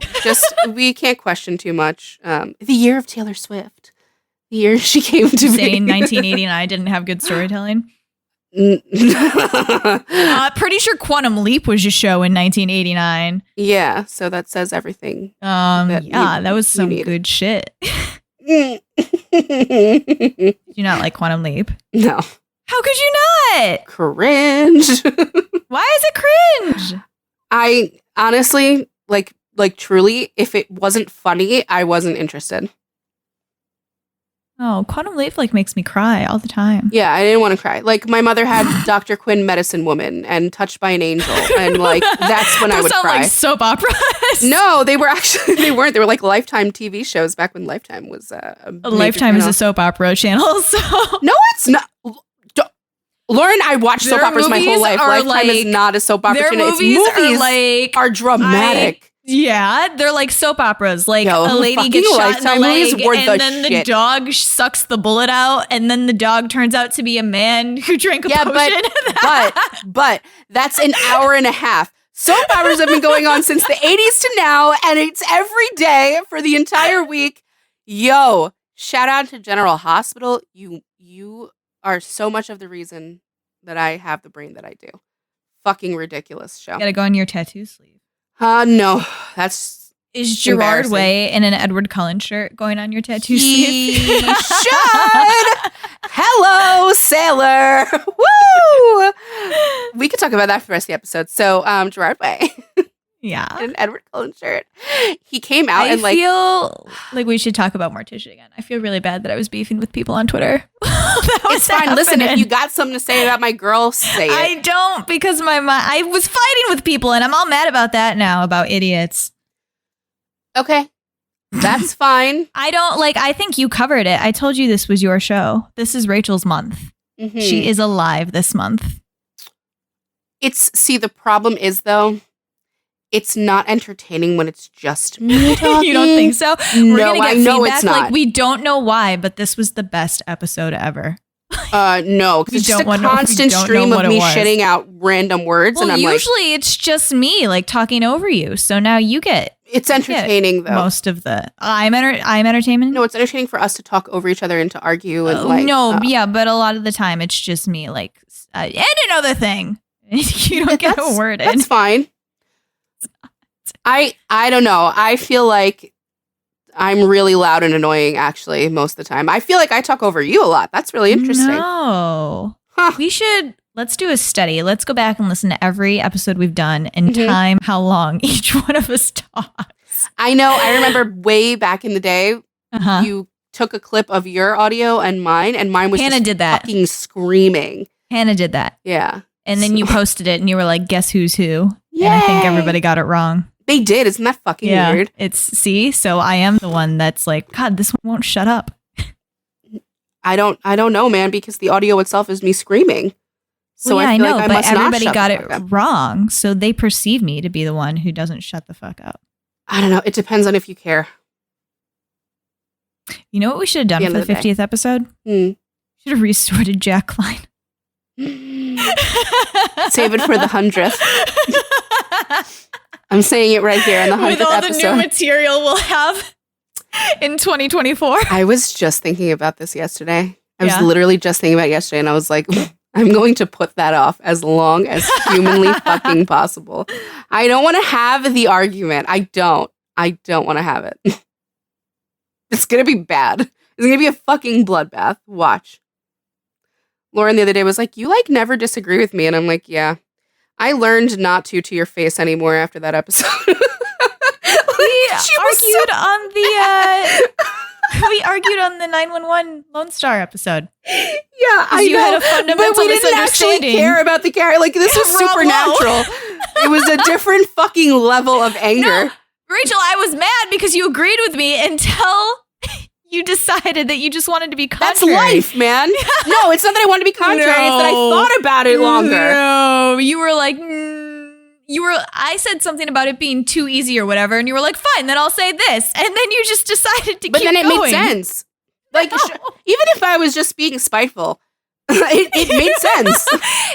we can't question too much. The year of Taylor Swift. The year she came to be. Saying 1989 didn't have good storytelling. Pretty sure Quantum Leap was a show in 1989. Yeah, so that says everything. That was some good shit. Do you not like Quantum Leap? No. How could you not? Cringe. Why is it cringe? I honestly, like truly, if it wasn't funny, I wasn't interested. Oh, Quantum Leap makes me cry all the time. Yeah, I didn't want to cry. Like my mother had Dr. Quinn Medicine Woman and Touched by an Angel, and like that's when I would sound cry. Like soap operas. No, they weren't. They were like Lifetime TV shows back when Lifetime was Lifetime is a soap opera channel. So no, it's not. Lauren, I watched soap operas my whole life. Lifetime is not a soap opera channel. Its movies are dramatic. Yeah, they're like soap operas. Like a lady gets shot in the leg, and then the dog sucks the bullet out, and then the dog turns out to be a man who drank a potion. But that's an hour and a half. Soap operas have been going on since the 80s to now, and it's every day for the entire week. Yo, shout out to General Hospital. You are so much of the reason that I have the brain that I do. fucking ridiculous show. Gotta go on your tattoo sleeve. No, that's is Gerard Way in an Edward Cullen shirt going on your tattoo sleeve? Should. Hello, sailor. Woo! We could talk about that for the rest of the episode. So, Gerard Way. Yeah. In an Edward Cullen shirt. He came out and I feel like we should talk about Morticia again. I feel really bad that I was beefing with people on Twitter. It's fine. Happening. Listen, if you got something to say about my girl, say it. I don't, because I was fighting with people and I'm all mad about that now, about idiots. Okay. That's fine. I think you covered it. I told you this was your show. This is Rachel's month. Mm-hmm. She is alive this month. The problem is though, it's not entertaining when it's just me talking. You don't think so? We're gonna get feedback. It's not. Like, we don't know why, but this was the best episode ever. No, because it's just a constant stream of me shitting out random words. Well, and I'm usually it's just me like talking over you. So now you get it's entertaining though. Most of the I'm entertainment. No, it's entertaining for us to talk over each other and to argue and but a lot of the time it's just me like and another thing. You don't get a word in. That's fine. I don't know. I feel like I'm really loud and annoying, actually, most of the time. I feel like I talk over you a lot. That's really interesting. No. Huh. Let's do a study. Let's go back and listen to every episode we've done and time how long each one of us talks. I know. I remember way back in the day, you took a clip of your audio and mine was Hannah just did that. Fucking screaming. Hannah did that. Yeah. And then you posted it and you were like, guess who's who? Yay! And I think everybody got it wrong. They did. Isn't that fucking weird? So I am the one that's like, God, this one won't shut up. I don't know, man, because the audio itself is me screaming. So I feel know, like I but must everybody not got it wrong. So they perceive me to be the one who doesn't shut the fuck up. I don't know. It depends on if you care. You know what we should have done for the 50th episode? Should have resorted Jack Klein. Save it for the 100th. I'm saying it right here on the 100th episode. With all the new material we'll have in 2024. I was just thinking about this yesterday. I was literally just thinking about it yesterday, and I was like, I'm going to put that off as long as humanly fucking possible. I don't want to have the argument. I don't want to have it. It's going to be bad. It's going to be a fucking bloodbath. Watch. Lauren the other day was like, you like never disagree with me. And I'm like, yeah, I learned not to your face anymore after that episode. We argued on the 911 Lone Star episode. Yeah, I know. You had a fundamental but we didn't actually care about the character. Like, this was supernatural. It was a different fucking level of anger. No, Rachel, I was mad because you agreed with me until you decided that you just wanted to be contrary. That's life, man. No, it's not that I wanted to be contrary. It's that I thought about it longer. No, you were like... I said something about it being too easy or whatever, and you were like, fine, then I'll say this. And then you just decided to keep going. But then it made sense. Like, even if I was just being spiteful, it made sense.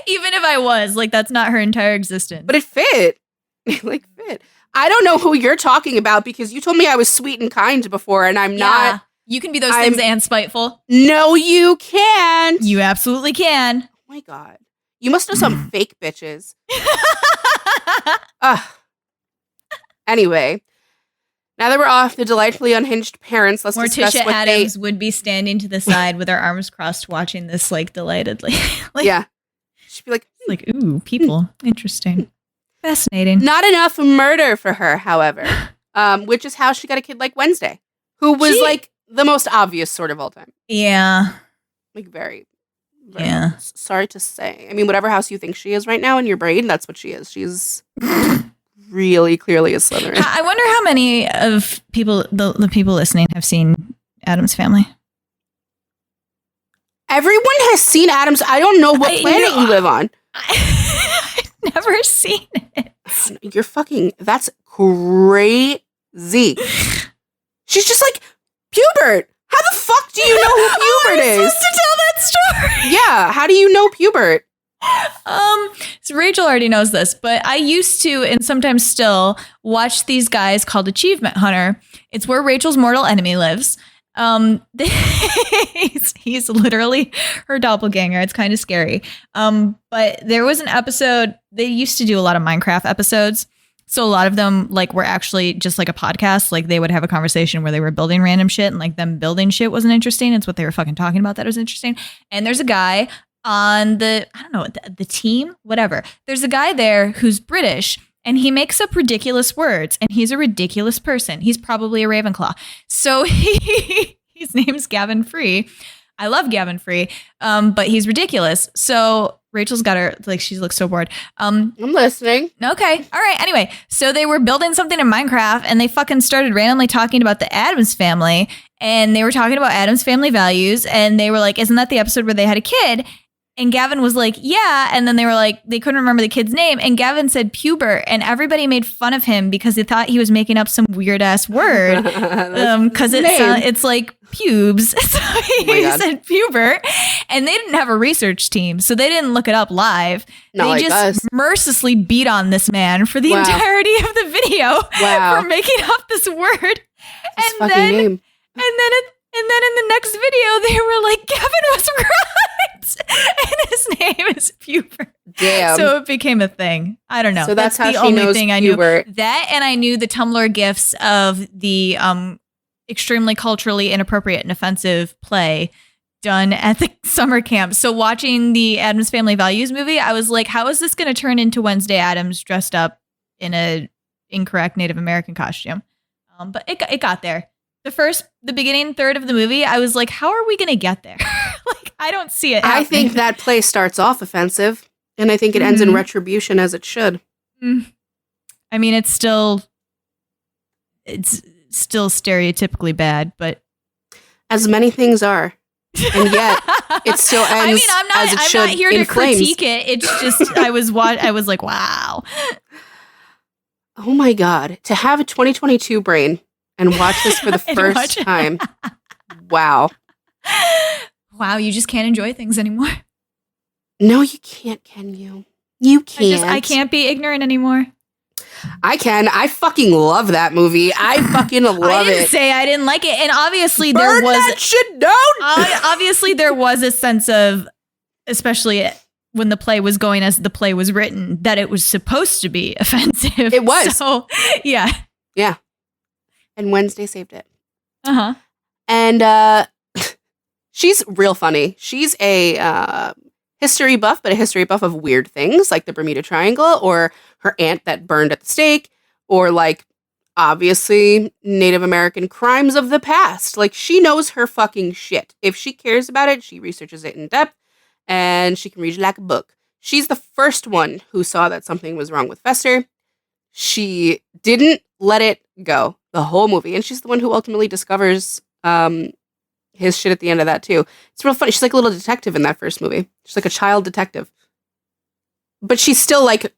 Even if I was, like, that's not her entire existence. But it fit. Fit. I don't know who you're talking about because you told me I was sweet and kind before, and I'm not. You can be those things and spiteful. No, you can't. You absolutely can. Oh, my God. You must know some fake bitches. Anyway, now that we're off the delightfully unhinged parents, let's discuss what Addams would be standing to the side with her arms crossed, watching this like delightedly. Yeah, she'd be like, "Ooh, people, interesting, fascinating." Not enough murder for her, however, which is how she got a kid like Wednesday, who was like the most obvious sort of all time. Yeah, like very sorry to say. I mean, whatever house you think she is right now in your brain, that's what she is. She's really clearly a Slytherin. I wonder how many of people, the people listening, have seen Addams Family. Everyone has seen Addams. I don't know what planet you live on. I've never seen it. You're fucking... That's crazy. She's just like, Pubert. How the fuck do you know who Pubert is? Supposed to tell that story. Yeah, how do you know Pubert? So Rachel already knows this, but I used to, and sometimes still, watch these guys called Achievement Hunter. It's where Rachel's mortal enemy lives. He's literally her doppelganger. It's kind of scary. But there was an episode, they used to do a lot of Minecraft episodes. So a lot of them like were actually just like a podcast. Like they would have a conversation where they were building random shit, and like them building shit wasn't interesting. It's what they were fucking talking about that was interesting. And there's a guy on the team, whatever. There's a guy there who's British, and he makes up ridiculous words, and he's a ridiculous person. He's probably a Ravenclaw. So his name's Gavin Free. I love Gavin Free, but he's ridiculous. So Rachel's got her, like, she looks so bored. I'm listening. Okay. All right. Anyway, so they were building something in Minecraft, and they fucking started randomly talking about the Addams family, and they were talking about Addams family values, and they were like, isn't that the episode where they had a kid? And Gavin was like, yeah. And then they were like, they couldn't remember the kid's name. And Gavin said puber. And everybody made fun of him because they thought he was making up some weird ass word. Because it's like pubes. So he said puber. And they didn't have a research team. So they didn't look it up live. They just mercilessly beat on this man for the entirety of the video for making up this word. And then in the next video, they were like, Gavin was right. And his name is Puber. Damn. So it became a thing. I don't know. So that's how the she only knows thing Puber. I knew. That, and I knew the Tumblr gifs of the extremely culturally inappropriate and offensive play done at the summer camp. So watching the Addams Family Values movie, I was like, how is this going to turn into Wednesday Addams dressed up in a incorrect Native American costume? But it got there. The beginning third of the movie, I was like, how are we going to get there? Like, I don't see it happening. I think that play starts off offensive, and I think it ends in retribution, as it should. I mean, it's still stereotypically bad, but as many things are, and yet it still ends as it should. I'm not here to critique it. It's just I was like, wow. Oh my God, to have a 2022 brain and watch this for the first time. Wow. Wow, you just can't enjoy things anymore. No, you can't, can you? You can't. I can't be ignorant anymore. I can. I fucking love that movie. I fucking love it. I didn't say I didn't like it. And obviously Burn there was that shit down. Obviously there was a sense of, especially when the play was going as the play was written, that it was supposed to be offensive. It was. So, yeah. Yeah. And Wednesday saved it. Uh-huh. And she's real funny. She's a history buff, but a history buff of weird things like the Bermuda Triangle or her aunt that burned at the stake or like obviously Native American crimes of the past. Like she knows her fucking shit. If she cares about it, she researches it in depth and she can read it like a book. She's the first one who saw that something was wrong with Fester. She didn't let it go the whole movie. And she's the one who ultimately discovers his shit at the end of that too. It's real funny. She's like a little detective in that first movie. She's like a child detective. But she's still like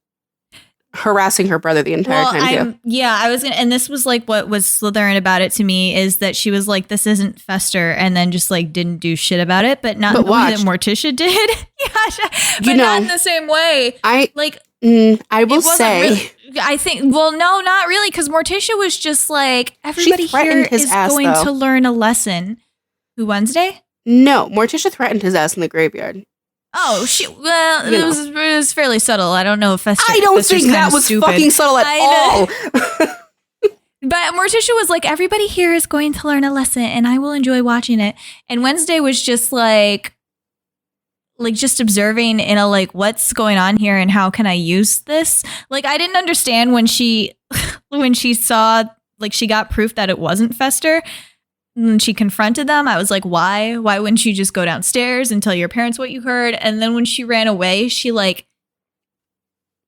harassing her brother the entire time too. Yeah, I was gonna, and this was like what was Slytherin about it to me is that she was like, this isn't Fester, and then just like didn't do shit about it, but not in the way that Morticia did. But not in the same way. I will say, really, I think, well, no, not really, because Morticia was just like, everybody here is going to learn a lesson. Who, Wednesday? No, Morticia threatened his ass in the graveyard. Oh, it was fairly subtle. I don't know if Fester. I don't think that was fucking subtle at all. But Morticia was like, everybody here is going to learn a lesson, and I will enjoy watching it. And Wednesday was just like just observing in a like, what's going on here, and how can I use this? Like, I didn't understand when she saw like she got proof that it wasn't Fester. And she confronted them. I was like, why? Why wouldn't you just go downstairs and tell your parents what you heard? And then when she ran away, she like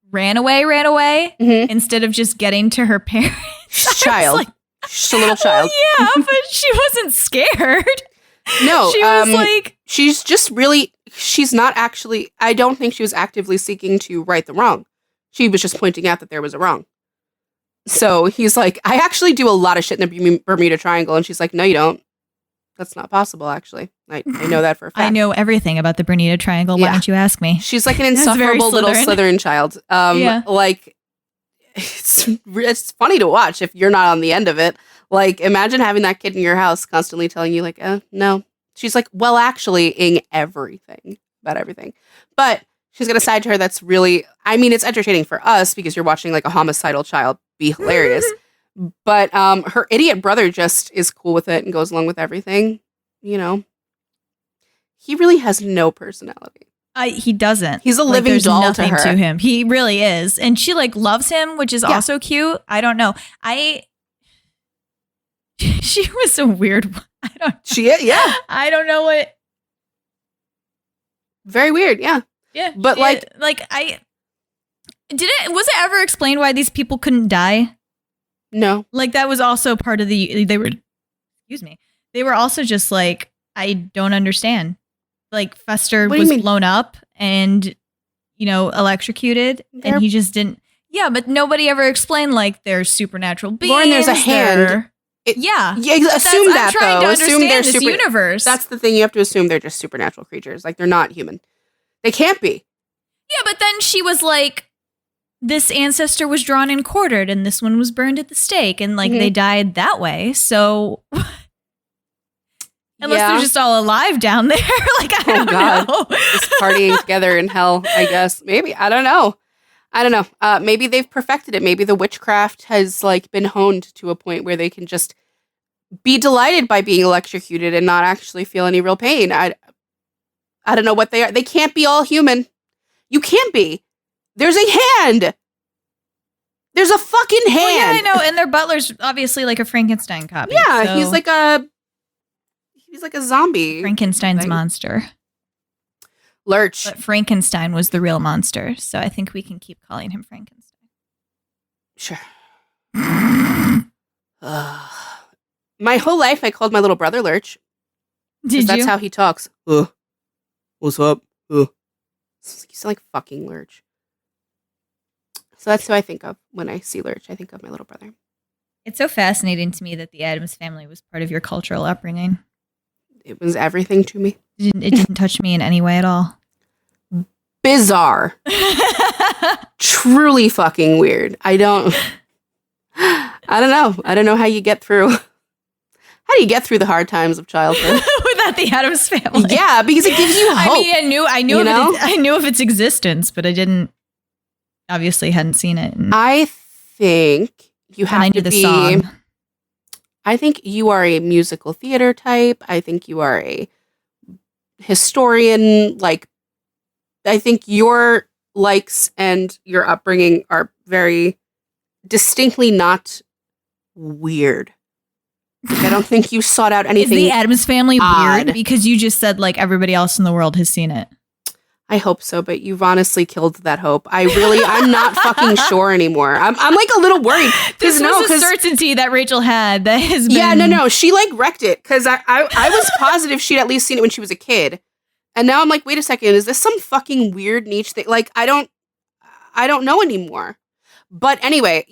ran away instead of just getting to her parents. Child. Like, just a little child. Yeah, but she wasn't scared. No. She was like... She's just really... She's not actually... I don't think she was actively seeking to right the wrong. She was just pointing out that there was a wrong. So he's like, I actually do a lot of shit in the Bermuda Triangle. And she's like, no, you don't. That's not possible, actually. I know that for a fact. I know everything about the Bermuda Triangle. Why don't you ask me? She's like an insufferable little Slytherin child. Like, it's funny to watch if you're not on the end of it. Like, imagine having that kid in your house constantly telling you, like, no. She's like, well, actually, ing everything about everything. But she's got a side to her that's really, I mean, it's entertaining for us because you're watching like a homicidal child be hilarious. But her idiot brother just is cool with it and goes along with everything. You know, he really has no personality. He doesn't. He's a living doll to her. To him. He really is. And she like loves him, which is also cute. I don't know. She was a weird one. Yeah. I don't know what. Very weird. Yeah. Yeah. But was it ever explained why these people couldn't die? No. Like that was also part of they were also just like, I don't understand. Like Fester was blown up and, electrocuted and he just didn't. Yeah. But nobody ever explained like they're supernatural beings. Lauren, there's a hand. Yeah. Assume that, though. Assume they're this universe. That's the thing. You have to assume they're just supernatural creatures. Like, they're not human. They can't be. Yeah, but then she was like, this ancestor was drawn and quartered, and this one was burned at the stake, and, like, they died that way. So, unless they're just all alive down there. Like, I don't know. Just partying together in hell, I guess. Maybe. I don't know. Maybe they've perfected it. Maybe the witchcraft has like been honed to a point where they can just be delighted by being electrocuted and not actually feel any real pain. I don't know what they are. They can't be all human. You can't be. There's a hand. There's a fucking hand. Well, yeah, I know. And their butler's obviously like a Frankenstein copy. Yeah, so. he's like a zombie. Frankenstein's monster. Lurch. But Frankenstein was the real monster, so I think we can keep calling him Frankenstein. Sure. My whole life, I called my little brother Lurch. Did you? That's how he talks. What's up? You sound like fucking Lurch. So that's who I think of when I see Lurch. I think of my little brother. It's so fascinating to me that the Addams family was part of your cultural upbringing. It was everything to me. It didn't touch me in any way at all. Bizarre. Truly fucking weird. I don't know. I don't know how you get through. How do you get through the hard times of childhood without the Addams family? Yeah, because it gives you hope. I mean, I knew of its existence, but I didn't. Obviously, hadn't seen it. I think you have to be. The song. I think you are a musical theater type. I think you are a historian. Like, I think your likes and your upbringing are very distinctly not weird. Like, I don't think you sought out anything. Is the Addams family odd. Weird? Because you just said like everybody else in the world has seen it. I hope so, but you've honestly killed that hope. I'm not fucking sure anymore. I'm like a little worried. This was a certainty that Rachel had that has been... Yeah, no. She like wrecked it because I was positive she'd at least seen it when she was a kid. And now I'm like, wait a second, is this some fucking weird niche thing? Like, I don't know anymore. But anyway,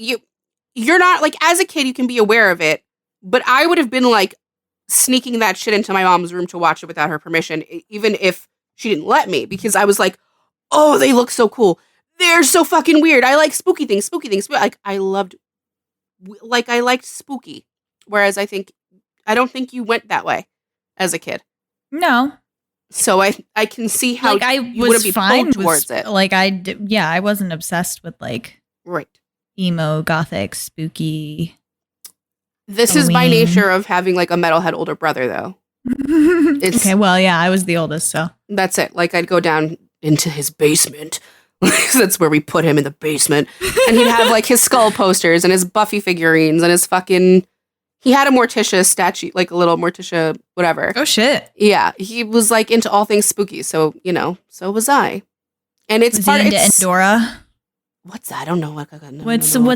you're not like, as a kid, you can be aware of it. But I would have been like sneaking that shit into my mom's room to watch it without her permission, even if she didn't let me, because I was like, oh, they look so cool. They're so fucking weird. I like spooky things. Like, I liked spooky. Whereas I don't think you went that way as a kid. No. So I can see how like, you wouldn't be fine towards it. Like, I wasn't obsessed with like emo, gothic, spooky. This Halloween. Is by nature of having like a metalhead older brother, though. Okay, well, yeah, I was the oldest, so. That's it. Like, I'd go down into his basement. That's where we put him, in the basement. And he'd have, like, his skull posters and his Buffy figurines and his fucking... He had a Morticia statue, like a little Morticia whatever. Oh, shit. Yeah, he was, like, into all things spooky, so, so was I. And it's was part of... Endora? What's that? I don't know. What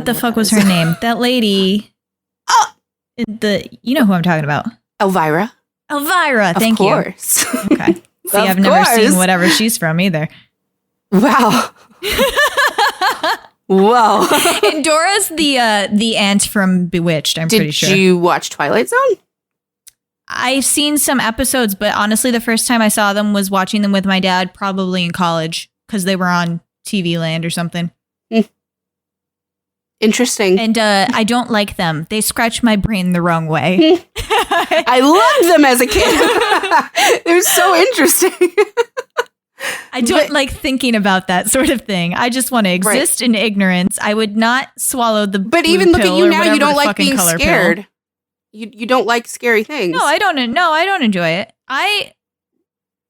the fuck was her name? That lady... You know who I'm talking about. Elvira, thank you. Of course. Okay. See, I've never seen whatever she's from either. Wow. Whoa. Dora's the aunt from Bewitched, I'm pretty sure. Did you watch Twilight Zone? I've seen some episodes, but honestly, the first time I saw them was watching them with my dad, probably in college, because they were on TV Land or something. Interesting. And I don't like them. They scratch my brain the wrong way. I loved them as a kid. They're so interesting. I don't like thinking about that sort of thing. I just want to exist in ignorance. I would not swallow the But even look at you now, you don't like being scared. You don't like scary things. No, I don't enjoy it.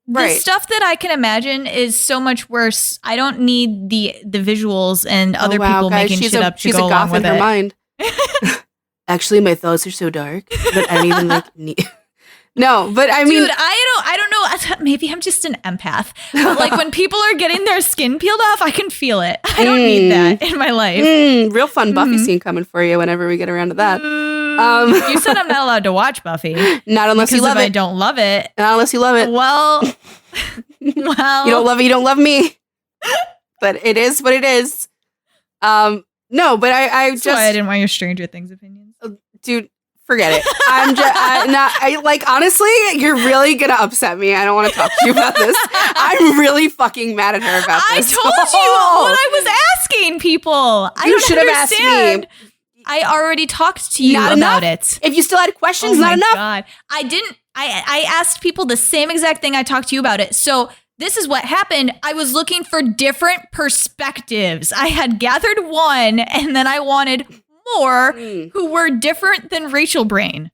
The stuff that I can imagine is so much worse. I don't need the visuals and other people making shit up to go along with it. She's a goth in her mind. Actually, my thoughts are so dark that I don't even like need. No, but I mean, dude, I don't know. Maybe I'm just an empath. But like when people are getting their skin peeled off, I can feel it. I don't need that in my life. Real fun Buffy scene coming for you whenever we get around to that. You said I'm not allowed to watch Buffy. Not unless you love it. I don't love it. Not unless you love it. Well, you don't love it. You don't love me. But it is what it is. No, but That's why I didn't want your Stranger Things opinions, dude. Forget it. I'm just honestly, you're really gonna upset me. I don't want to talk to you about this. I'm really fucking mad at her about this. I told you what I was asking people. You should have asked me. I already talked to you about it. If you still had questions, not enough. God. I didn't. I asked people the same exact thing I talked to you about it. So this is what happened. I was looking for different perspectives. I had gathered one, and then I wanted more who were different than Rachel Brain.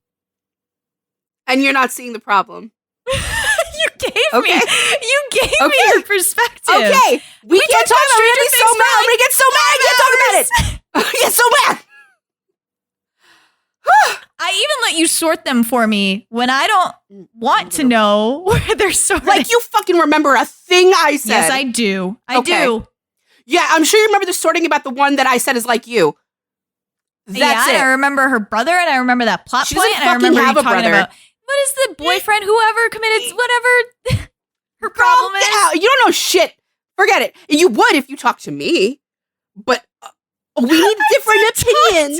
And you're not seeing the problem. You gave me your perspective. Okay. We can't talk about it. I'm gonna get so mad. I can't talk about it. I get so mad. I even let you sort them for me when I don't want to know where they're sorted. Like you fucking remember a thing I said. Yes, I do. I do. Yeah, I'm sure you remember the sorting about the one that I said is like you. That's it. I remember her brother, and I remember that plot point, and I remember you talking about what is the boyfriend, whoever committed whatever her problem is. Yeah, you don't know shit. Forget it. You would if you talked to me, but we need different opinions.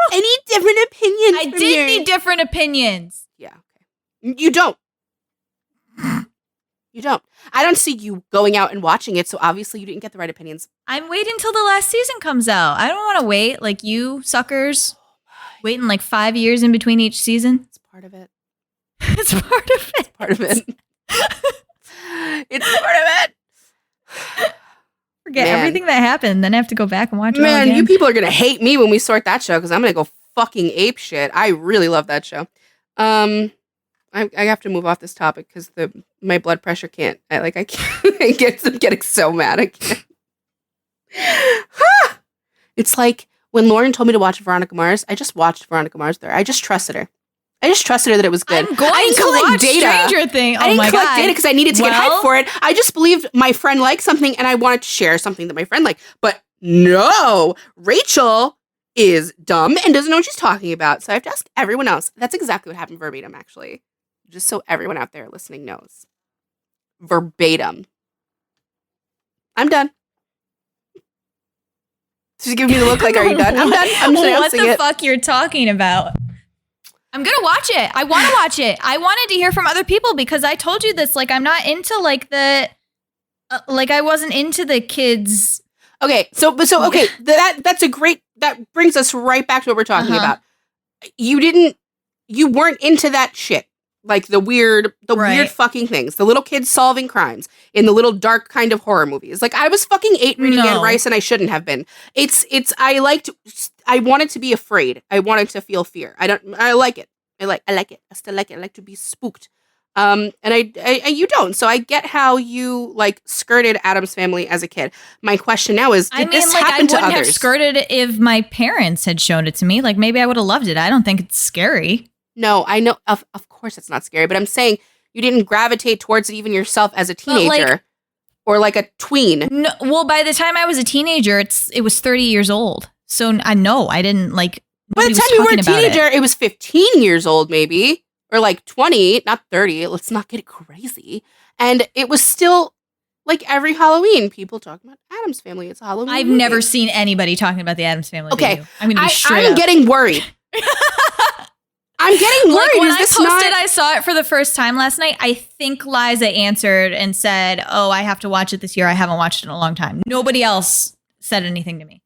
I need different opinions. I did need different opinions. Yeah. Okay. You don't. You don't. I don't see you going out and watching it, so obviously you didn't get the right opinions. I'm waiting until the last season comes out. I don't want to wait like you suckers. Waiting like 5 years in between each season. It's part of it. It's part of it. It's part of it. It's part of it. Forget everything that happened, then I have to go back and watch it all again. Man, you people are going to hate me when we sort that show because I'm going to go fucking ape shit. I really love that show. I have to move off this topic because my blood pressure can't. I can't. I'm getting so mad. I can't. It's like when Lauren told me to watch Veronica Mars. I just watched Veronica Mars there. I just trusted her. I just trusted her that it was good. I'm going to watch Stranger Things. I didn't collect data because I needed to get hyped for it. I just believed my friend liked something and I wanted to share something that my friend liked. But no, Rachel is dumb and doesn't know what she's talking about. So I have to ask everyone else. That's exactly what happened verbatim, actually. Just so everyone out there listening knows. Verbatim. I'm done. She's giving me the look like, are you done? I'm done. I'm just announcing it. What the fuck you're talking about? I'm going to watch it. I want to watch it. I wanted to hear from other people because I told you this. Like, I'm not into like the, I wasn't into the kids. Okay. So okay. That's a great, that brings us right back to what we're talking about. You weren't into that shit. Like the weird fucking things. The little kids solving crimes in the little dark kind of horror movies. Like I was fucking 8 reading Anne Rice and I shouldn't have been. I wanted to be afraid. I wanted to feel fear. I like it. I like it. I still like it. I like to be spooked. And you don't. So I get how you like skirted Addams Family as a kid. My question now is, did this happen to others? I wouldn't have skirted it if my parents had shown it to me. Like maybe I would have loved it. I don't think it's scary. No, I know. Of course it's not scary, but I'm saying you didn't gravitate towards it even yourself as a teenager or like a tween. No, well, by the time I was a teenager, it was 30 years old. So I know I didn't like. By the time you were a teenager, it was 15 years old, maybe, or like 20, not 30. Let's not get crazy. And it was still like every Halloween, people talking about Addams Family. It's a Halloween. I've never seen anybody talking about the Addams Family. Okay, I'm gonna be straight I'm up. getting worried. I'm getting worried. Like when I saw it for the first time last night, I think Liza answered and said, "Oh, I have to watch it this year. I haven't watched it in a long time." Nobody else said anything to me.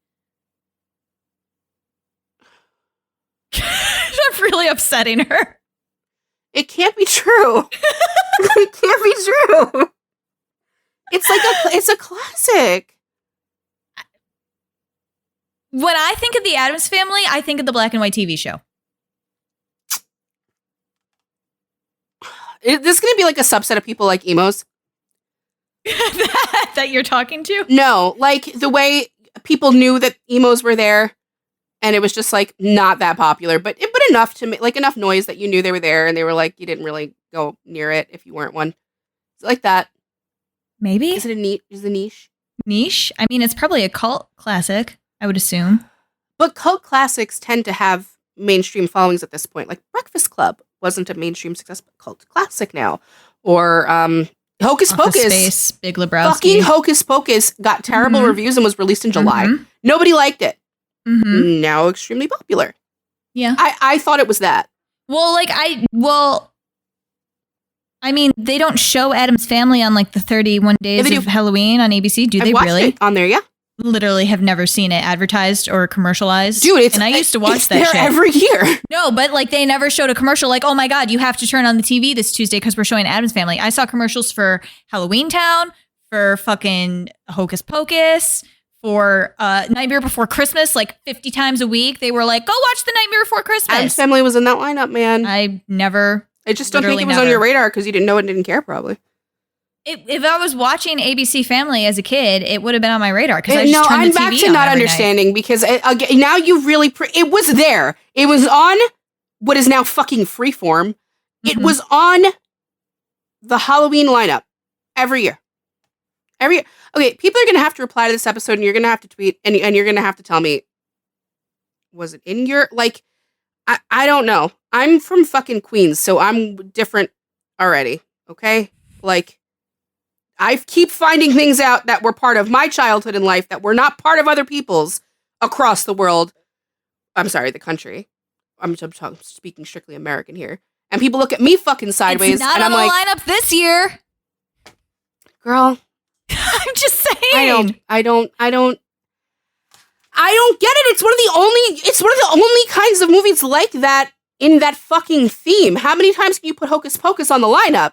I'm really upsetting her. It can't be true. It can't be true. It's a classic. When I think of the Addams Family, I think of the black and white TV show. This is going to be like a subset of people like emos. That you're talking to? No, like the way people knew that emos were there, and it was just like not that popular, but enough to make like enough noise that you knew they were there, and they were like you didn't really go near it if you weren't one. Is it like that? Maybe. Is it a niche? Niche? I mean, it's probably a cult classic, I would assume. But cult classics tend to have mainstream followings at this point. Like Breakfast Club wasn't a mainstream success, but cult classic now. Or Hocus Pocus. Space, Big Lebowski. Fucking Hocus Pocus got terrible reviews and was released in July. Nobody liked it. Now extremely popular. Yeah. I thought it was that. Well, I mean, they don't show Addams Family on like the 31 days of Halloween on ABC. Do they really? It on there, yeah. Literally have never seen it advertised or commercialized. Dude, I used to watch that shit every year. No, but like they never showed a commercial like, oh my God, you have to turn on the TV this Tuesday because we're showing Addams Family. I saw commercials for Halloween Town, for fucking Hocus Pocus, for Nightmare Before Christmas, like 50 times a week. They were like, go watch the Nightmare Before Christmas. Addams Family was in that lineup, man. I just don't think it was on your radar because you didn't know it and didn't care, probably. If I was watching ABC Family as a kid, it would have been on my radar because I just turned the TV on I'm back to not understanding night. Because now you really it was there. It was on what is now fucking Freeform. It was on the Halloween lineup every year. Okay, people are gonna have to reply to this episode, and you're gonna have to tweet, and you're gonna have to tell me, was it in your like? I don't know. I'm from fucking Queens, so I'm different already. Okay, like. I keep finding things out that were part of my childhood and life that were not part of other people's across the world. I'm sorry, the country. I'm speaking strictly American here. And people look at me fucking sideways. It's not and on I'm the like, lineup this year. Girl. I'm just saying. I don't get it. It's one of the only kinds of movies like that in that fucking theme. How many times can you put Hocus Pocus on the lineup?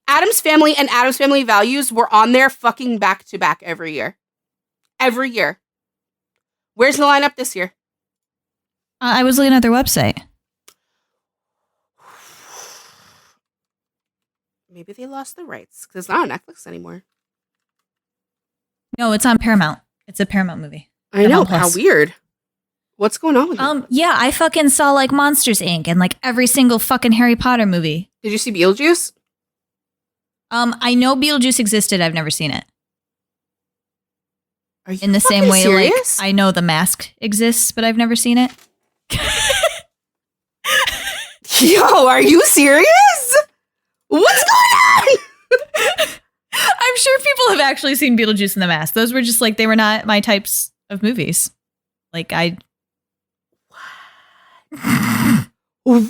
Addams Family and Addams Family Values were on there fucking back to back every year. Every year. Where's the lineup this year? I was looking at their website. Maybe they lost the rights because it's not on Netflix anymore. No, it's on Paramount. It's a Paramount movie. I know. How weird. What's going on with it? Yeah, I fucking saw like Monsters, Inc. and like every single fucking Harry Potter movie. Did you see Beetlejuice? I know Beetlejuice existed. I've never seen it. Are you in the same way, serious? Like I know The Mask exists, but I've never seen it. Yo, are you serious? What's going on? I'm sure people have actually seen Beetlejuice and The Mask. Those were just like they were not my types of movies. Like I. What?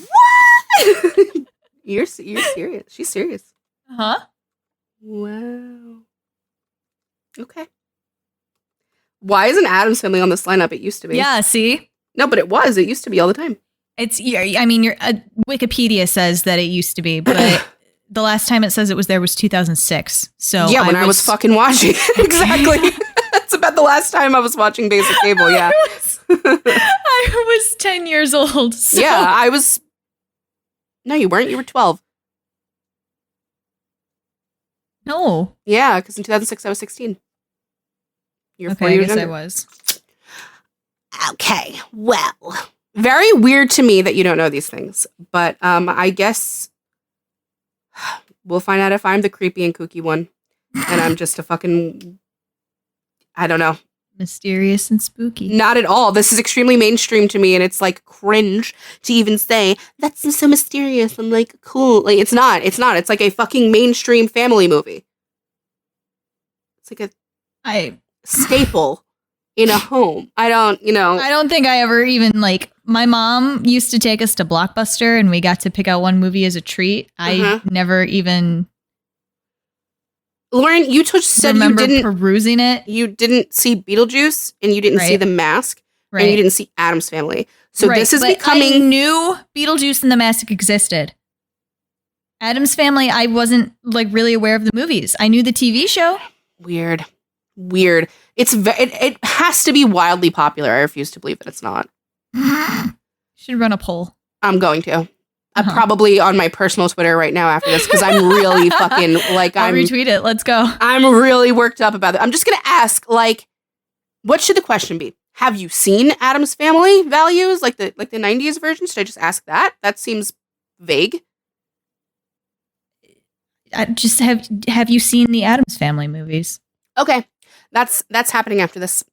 You're serious. She's serious. Huh? Wow. Okay. Why isn't Addams Family on this lineup? It used to be. Yeah, see? No, but it was. It used to be all the time. I mean, Wikipedia says that it used to be, but the last time it says it was there was 2006. So yeah, when I was fucking watching. Exactly. That's about the last time I was watching basic cable, yeah. I was 10 years old. So. Yeah, I was... No, you weren't. You were 12. No. Yeah, because in 2006 I was 16. You're 4 years years younger. I was. Okay, well, very weird to me that you don't know these things, but I guess we'll find out if I'm the creepy and kooky one, and I'm just a fucking, I don't know. Mysterious and spooky. Not at all. This is extremely mainstream to me, and it's like cringe to even say that's so mysterious. I'm like, cool. Like it's not. It's like a fucking mainstream family movie. It's like a staple in a home. I don't think I ever even like. My mom used to take us to Blockbuster, and we got to pick out one movie as a treat. I never even. Lauren, you said you didn't perusing it. You didn't see Beetlejuice and you didn't see The Mask. Right. And you didn't see Addams Family. So this is becoming... I knew Beetlejuice and the Mask existed. Addams Family, I wasn't like really aware of the movies. I knew the TV show. Weird. It has to be wildly popular. I refuse to believe that it's not. Should run a poll. I'm going to. Probably on my personal Twitter right now after this, because I'm really fucking like I'll retweet it. Let's go. I'm really worked up about it. I'm just gonna ask, like, what should the question be? Have you seen Addams Family Values, like the 90s version? Should I just ask that? That seems vague. Just have you seen the Addams Family movies? Okay, that's happening after this,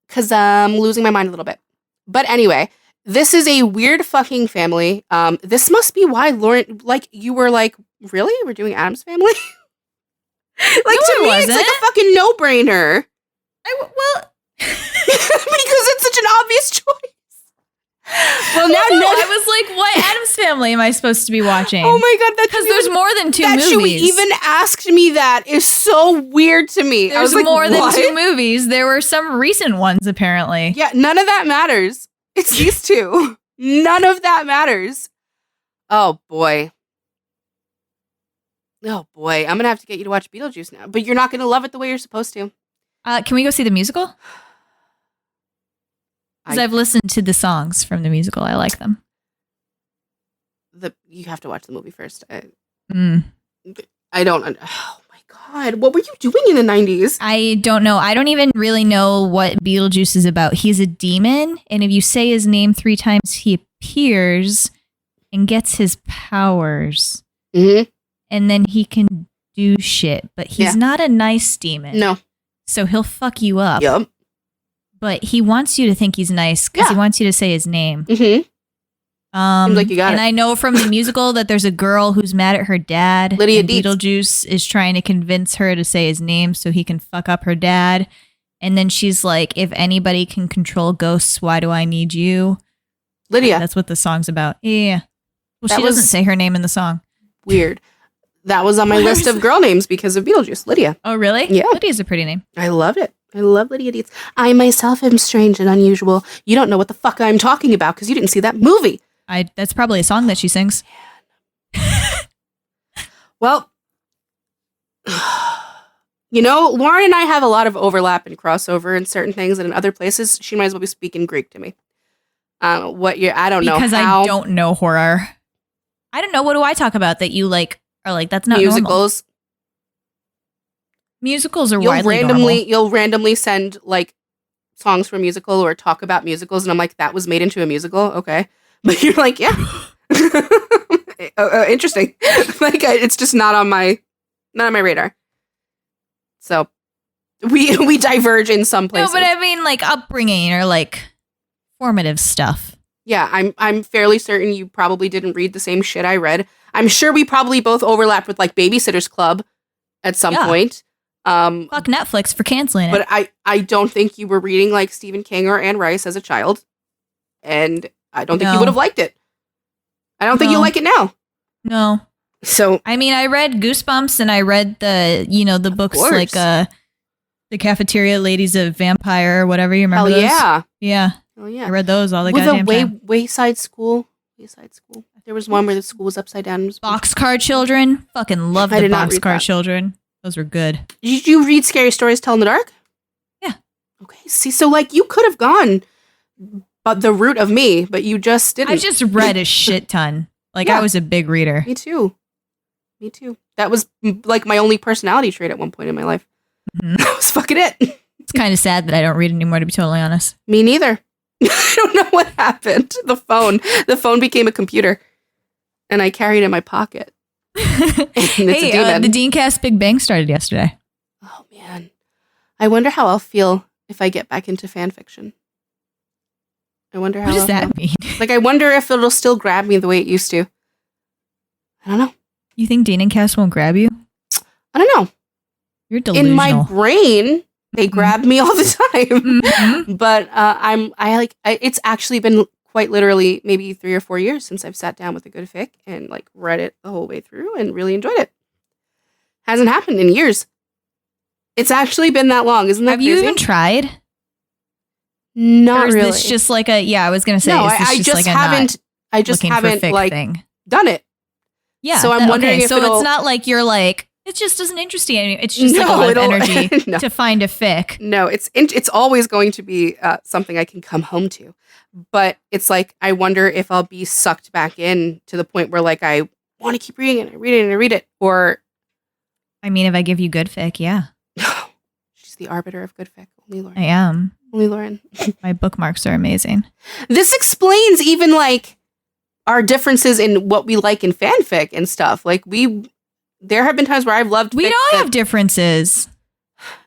because I'm losing my mind a little bit. But anyway. This is a weird fucking family. This must be why Lauren, like, you were like, really? We're doing Addams Family? Like, no, to me, it's like a fucking no-brainer. Well, because it's such an obvious choice. Well, now I was like, what Addams Family am I supposed to be watching? Oh my god, because there's more than two movies. That you even asked me that is so weird to me. There's I was more like, than two movies. There were some recent ones, apparently. Yeah, none of that matters. It's these two. None of that matters. Oh, boy. I'm going to have to get you to watch Beetlejuice now. But you're not going to love it the way you're supposed to. Can we go see the musical? Because I've listened to the songs from the musical. I like them. You have to watch the movie first. I don't... Oh, God, what were you doing in the 90s? I don't know. I don't even really know what Beetlejuice is about. He's a demon, and if you say his name 3 times, he appears and gets his powers. Mm-hmm. And then he can do shit, but he's not a nice demon. No. So he'll fuck you up. Yep. But he wants you to think he's nice because he wants you to say his name. Mm-hmm. Seems like you got it. I know from the musical that there's a girl who's mad at her dad. Lydia Dietz. Beetlejuice is trying to convince her to say his name so he can fuck up her dad. And then she's like, if anybody can control ghosts, why do I need you? Lydia. That's what the song's about. Yeah. Well, she doesn't say her name in the song. Weird. That was on my list of girl names because of Beetlejuice. Lydia. Oh, really? Yeah. Lydia's a pretty name. I loved it. I love Lydia Dietz. I myself am strange and unusual. You don't know what the fuck I'm talking about because you didn't see that movie. That's probably a song that she sings. Well, you know, Lauren and I have a lot of overlap and crossover in certain things, and in other places, she might as well be speaking Greek to me. I don't know. Because I don't know horror. I don't know. What do I talk about that you like are like, that's not musicals? Normal. Musicals are widely normal. You'll randomly send like songs from a musical or talk about musicals, and I'm like, that was made into a musical? Okay. But you're like, yeah. Interesting. Like, it's just not on my radar. So we diverge in some places. No, but I mean like upbringing or like formative stuff. Yeah, I'm fairly certain you probably didn't read the same shit I read. I'm sure we probably both overlapped with like Babysitter's Club at some point. Fuck Netflix for canceling it. But I don't think you were reading like Stephen King or Anne Rice as a child. And I don't think you would have liked it. I don't think you'll like it now. No. So I mean, I read Goosebumps and I read the books like The Cafeteria Ladies of Vampire or whatever. You remember those? Yeah. Yeah. Oh yeah. I read those all the goddamn time. Wayside School. There was one where the school was upside down. Boxcar Children. Fucking love the Boxcar Children. Those were good. Did you read Scary Stories Tell in the Dark? Yeah. Okay. See, so like you could have gone the route of me, but you just didn't. I just read a shit ton. Like I was a big reader. Me too. That was like my only personality trait at one point in my life. Mm-hmm. That was fucking it. It's kind of sad that I don't read anymore, to be totally honest. Me neither. I don't know what happened. The phone became a computer, and I carried it in my pocket. Hey, the Deancast Big Bang started yesterday. Oh man, I wonder how I'll feel if I get back into fan fiction. I wonder how. What does that mean? Like, I wonder if it'll still grab me the way it used to. I don't know. You think Dean and Cass won't grab you? I don't know. You're delusional. In my brain, they grab me all the time. Mm-hmm. But it's actually been quite literally maybe 3 or 4 years since I've sat down with a good fic and like read it the whole way through and really enjoyed it. Hasn't happened in years. It's actually been that long. Isn't that crazy? Have you even tried? Not really. It's just like I was going to say, no, I just haven't like thing? Done it. Yeah. So I'm wondering if it's not like you're like, it just doesn't interest you anymore. It's just like a lot of energy to find a fic. No, it's always going to be something I can come home to. But it's like, I wonder if I'll be sucked back in to the point where like I want to keep reading it. I read it. Or. I mean, if I give you good fic, yeah. She's the arbiter of good fic. Only Lauren. I am. Only Lauren. My bookmarks are amazing. This explains even like our differences in what we like in fanfic and stuff. Like there have been times where I've loved. We don't have differences.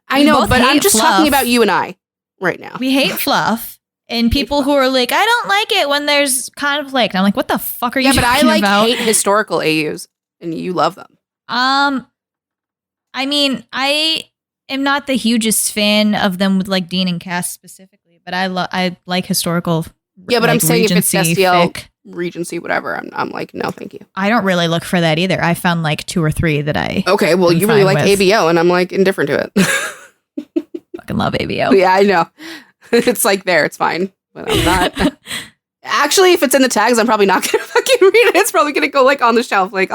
I know, but I'm just talking about you and I right now. We hate fluff. And people who are like, I don't like it when there's conflict. I'm like, what the fuck are you talking about? Yeah, but I hate historical AUs, and you love them. I mean, I am not the hugest fan of them with like Dean and Cass specifically, but I like historical. Yeah, but like, I'm saying if it's STL, Regency, whatever, I'm like, no, thank you. I don't really look for that either. I found like 2 or 3 that I. Okay, well, you really like ABO, and I'm like indifferent to it. Fucking love ABO. Yeah, I know. It's like there, it's fine, but I'm not. Actually, if it's in the tags, I'm probably not gonna fucking read it. It's probably gonna go like on the shelf, like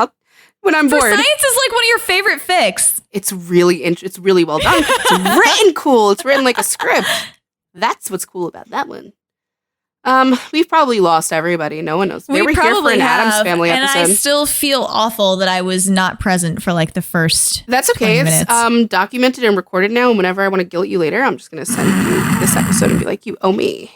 when I'm bored. Science is like one of your favorite fics. It's really well done. It's written cool. It's written like a script. That's what's cool about that one. We've probably lost everybody. No one knows. They were here for an Addams Family episode. And I still feel awful that I was not present for like the first. That's okay. It's documented and recorded now. And whenever I want to guilt you later, I'm just gonna send you this episode and be like, you owe me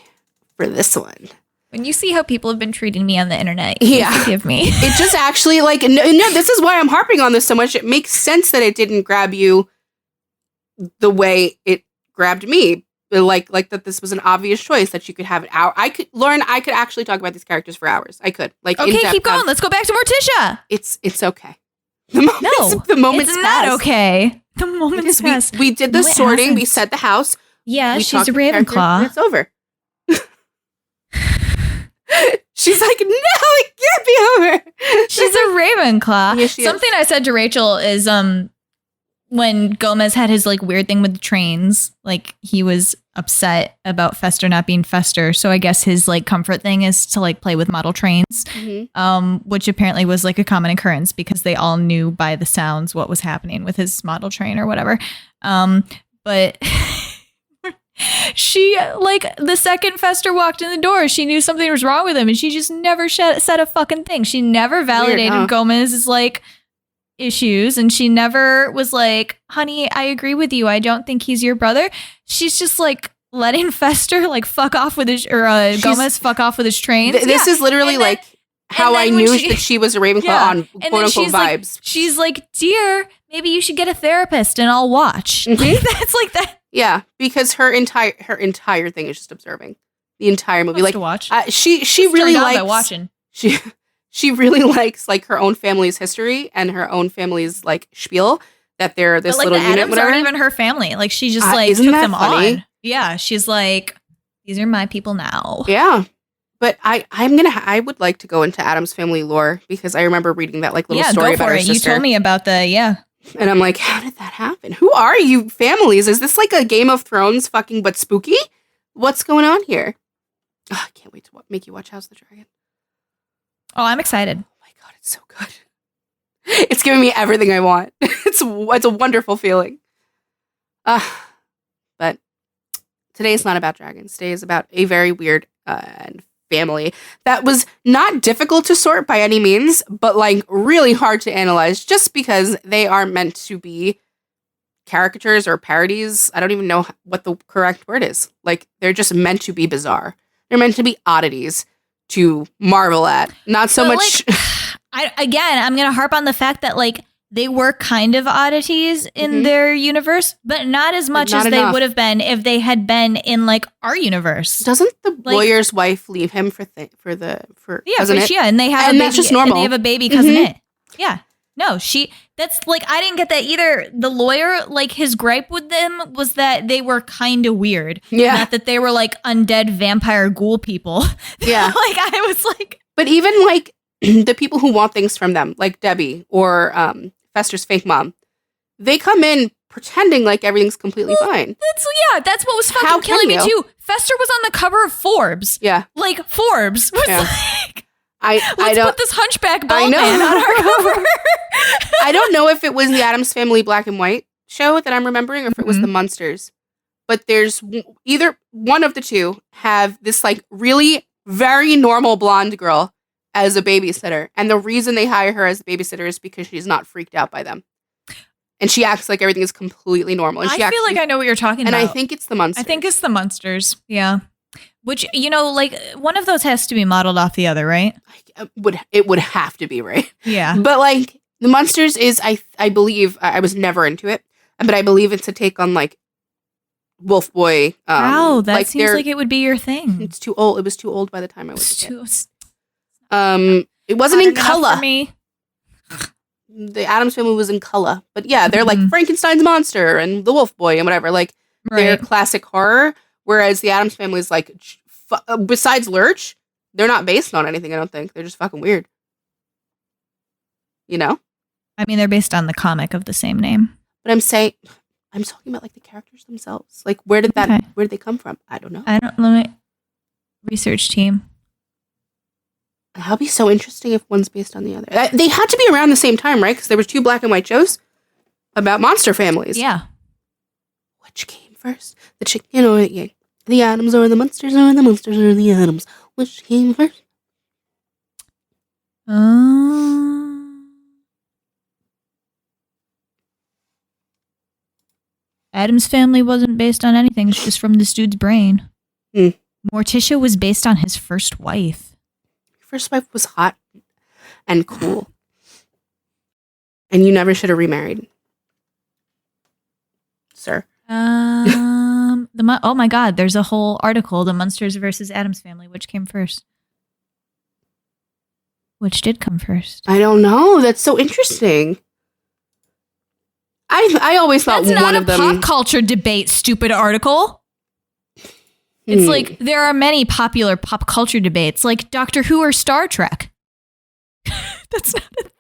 for this one. When you see how people have been treating me on the internet, forgive me. It just actually like no. This is why I'm harping on this so much. It makes sense that it didn't grab you the way it grabbed me. Like that this was an obvious choice that you could have it out. I could actually talk about these characters for hours. I could. Like, okay, keep going. Let's go back to Morticia. It's okay. The moment's it's not okay. The moment's passed. We did the sorting. We set the house. Yeah, she's a Ravenclaw. It's over. She's like, no, it can't be over. She's a Ravenclaw. Yeah, Something I said to Rachel is when Gomez had his like weird thing with the trains, like he was upset about Fester not being Fester. So I guess his like comfort thing is to like play with model trains, which apparently was like a common occurrence because they all knew by the sounds what was happening with his model train or whatever. But she, like, the second Fester walked in the door, she knew something was wrong with him, and she just never said a fucking thing. She never validated Gomez's, like, issues, and she never was like, honey, I agree with you. I don't think he's your brother. She's just, like, letting Fester, like, fuck off with his, or Gomez fuck off with his trains. This is literally, like, how I knew that she was a Ravenclaw on quote-unquote vibes. She's like, dear, maybe you should get a therapist, and I'll watch. Like, that's like that. Yeah, because her entire thing is just observing the entire movie. Like, to watch. She really likes watching. She really likes like her own family's history and her own family's like spiel that they're this little unit. Adams whatever. Aren't even her family. Like she just like took them funny? On. Yeah, she's like, these are my people now. Yeah, but I would like to go into Addams family lore because I remember reading that like little story about her sister. You told me about And I'm like, how did that happen? Who are you families? Is this like a Game of Thrones fucking but spooky? What's going on here? Oh, I can't wait to make you watch House of the Dragon. Oh, I'm excited. Oh my God, it's so good. It's giving me everything I want. It's a wonderful feeling. But today is not about dragons. Today is about a very weird family that was not difficult to sort by any means, but like really hard to analyze just because they are meant to be caricatures or parodies. I don't even know what the correct word is. Like they're just meant to be bizarre. They're meant to be oddities to marvel at. Not so much. Like, I'm going to harp on the fact that like they were kind of oddities in their universe, but not as much as they would have been if they had been in like our universe. Doesn't the lawyer's wife leave him for and they have a baby, that's just normal. And they have a baby cousin it. Yeah. No, that's like, I didn't get that either. The lawyer, like his gripe with them was that they were kind of weird. Yeah. Not that they were like undead vampire ghoul people. Yeah. Like I was like. But even like the people who want things from them, like Debbie or Fester's fake mom, they come in pretending like everything's completely fine. That's what was fucking killing me too. Fester was on the cover of Forbes. Yeah. Like, Forbes was like, let's put this hunchback bald man on our cover. I don't know if it was the Addams Family black and white show that I'm remembering or if it was the Munsters. But there's either one of the two have this like really very normal blonde girl as a babysitter. And the reason they hire her as a babysitter is because she's not freaked out by them. And she acts like everything is completely normal. And I feel like I know what you're talking about. And I think it's the Munsters. I think it's the Munsters. Yeah. Which, you know, like one of those has to be modeled off the other, right? It would have to be, right? Yeah. But like the Munsters is, I believe, I was never into it, but I believe it's a take on like Wolf Boy. Wow, that like seems like it would be your thing. It's too old. It was too old by the time I was it wasn't in color. For me. The Addams Family was in color. But yeah, they're like Frankenstein's monster and the Wolf Boy and whatever. Like they're classic horror, whereas the Addams Family is like, besides Lurch, they're not based on anything, I don't think. They're just fucking weird. You know? I mean, they're based on the comic of the same name. But I'm talking about like the characters themselves. Like where did they come from? I don't know. Let me research team. That'll be so interesting if one's based on the other. They had to be around the same time, right? Because there was 2 black and white shows about monster families. Yeah. Which came first? The chicken or the egg? The Addams or the Munsters or the Munsters or the Addams? Which came first? Addams Family wasn't based on anything. It's just from this dude's brain. Morticia was based on his first wife. First wife was hot and cool. And you never should have remarried. Sir. Oh my God, there's a whole article, The Munsters versus Addams Family. Which came first? Which did come first? I don't know. That's so interesting. I always thought one of them... That's not a pop culture debate, stupid article. It's like there are many popular pop culture debates, like Doctor Who or Star Trek. That's not a thing.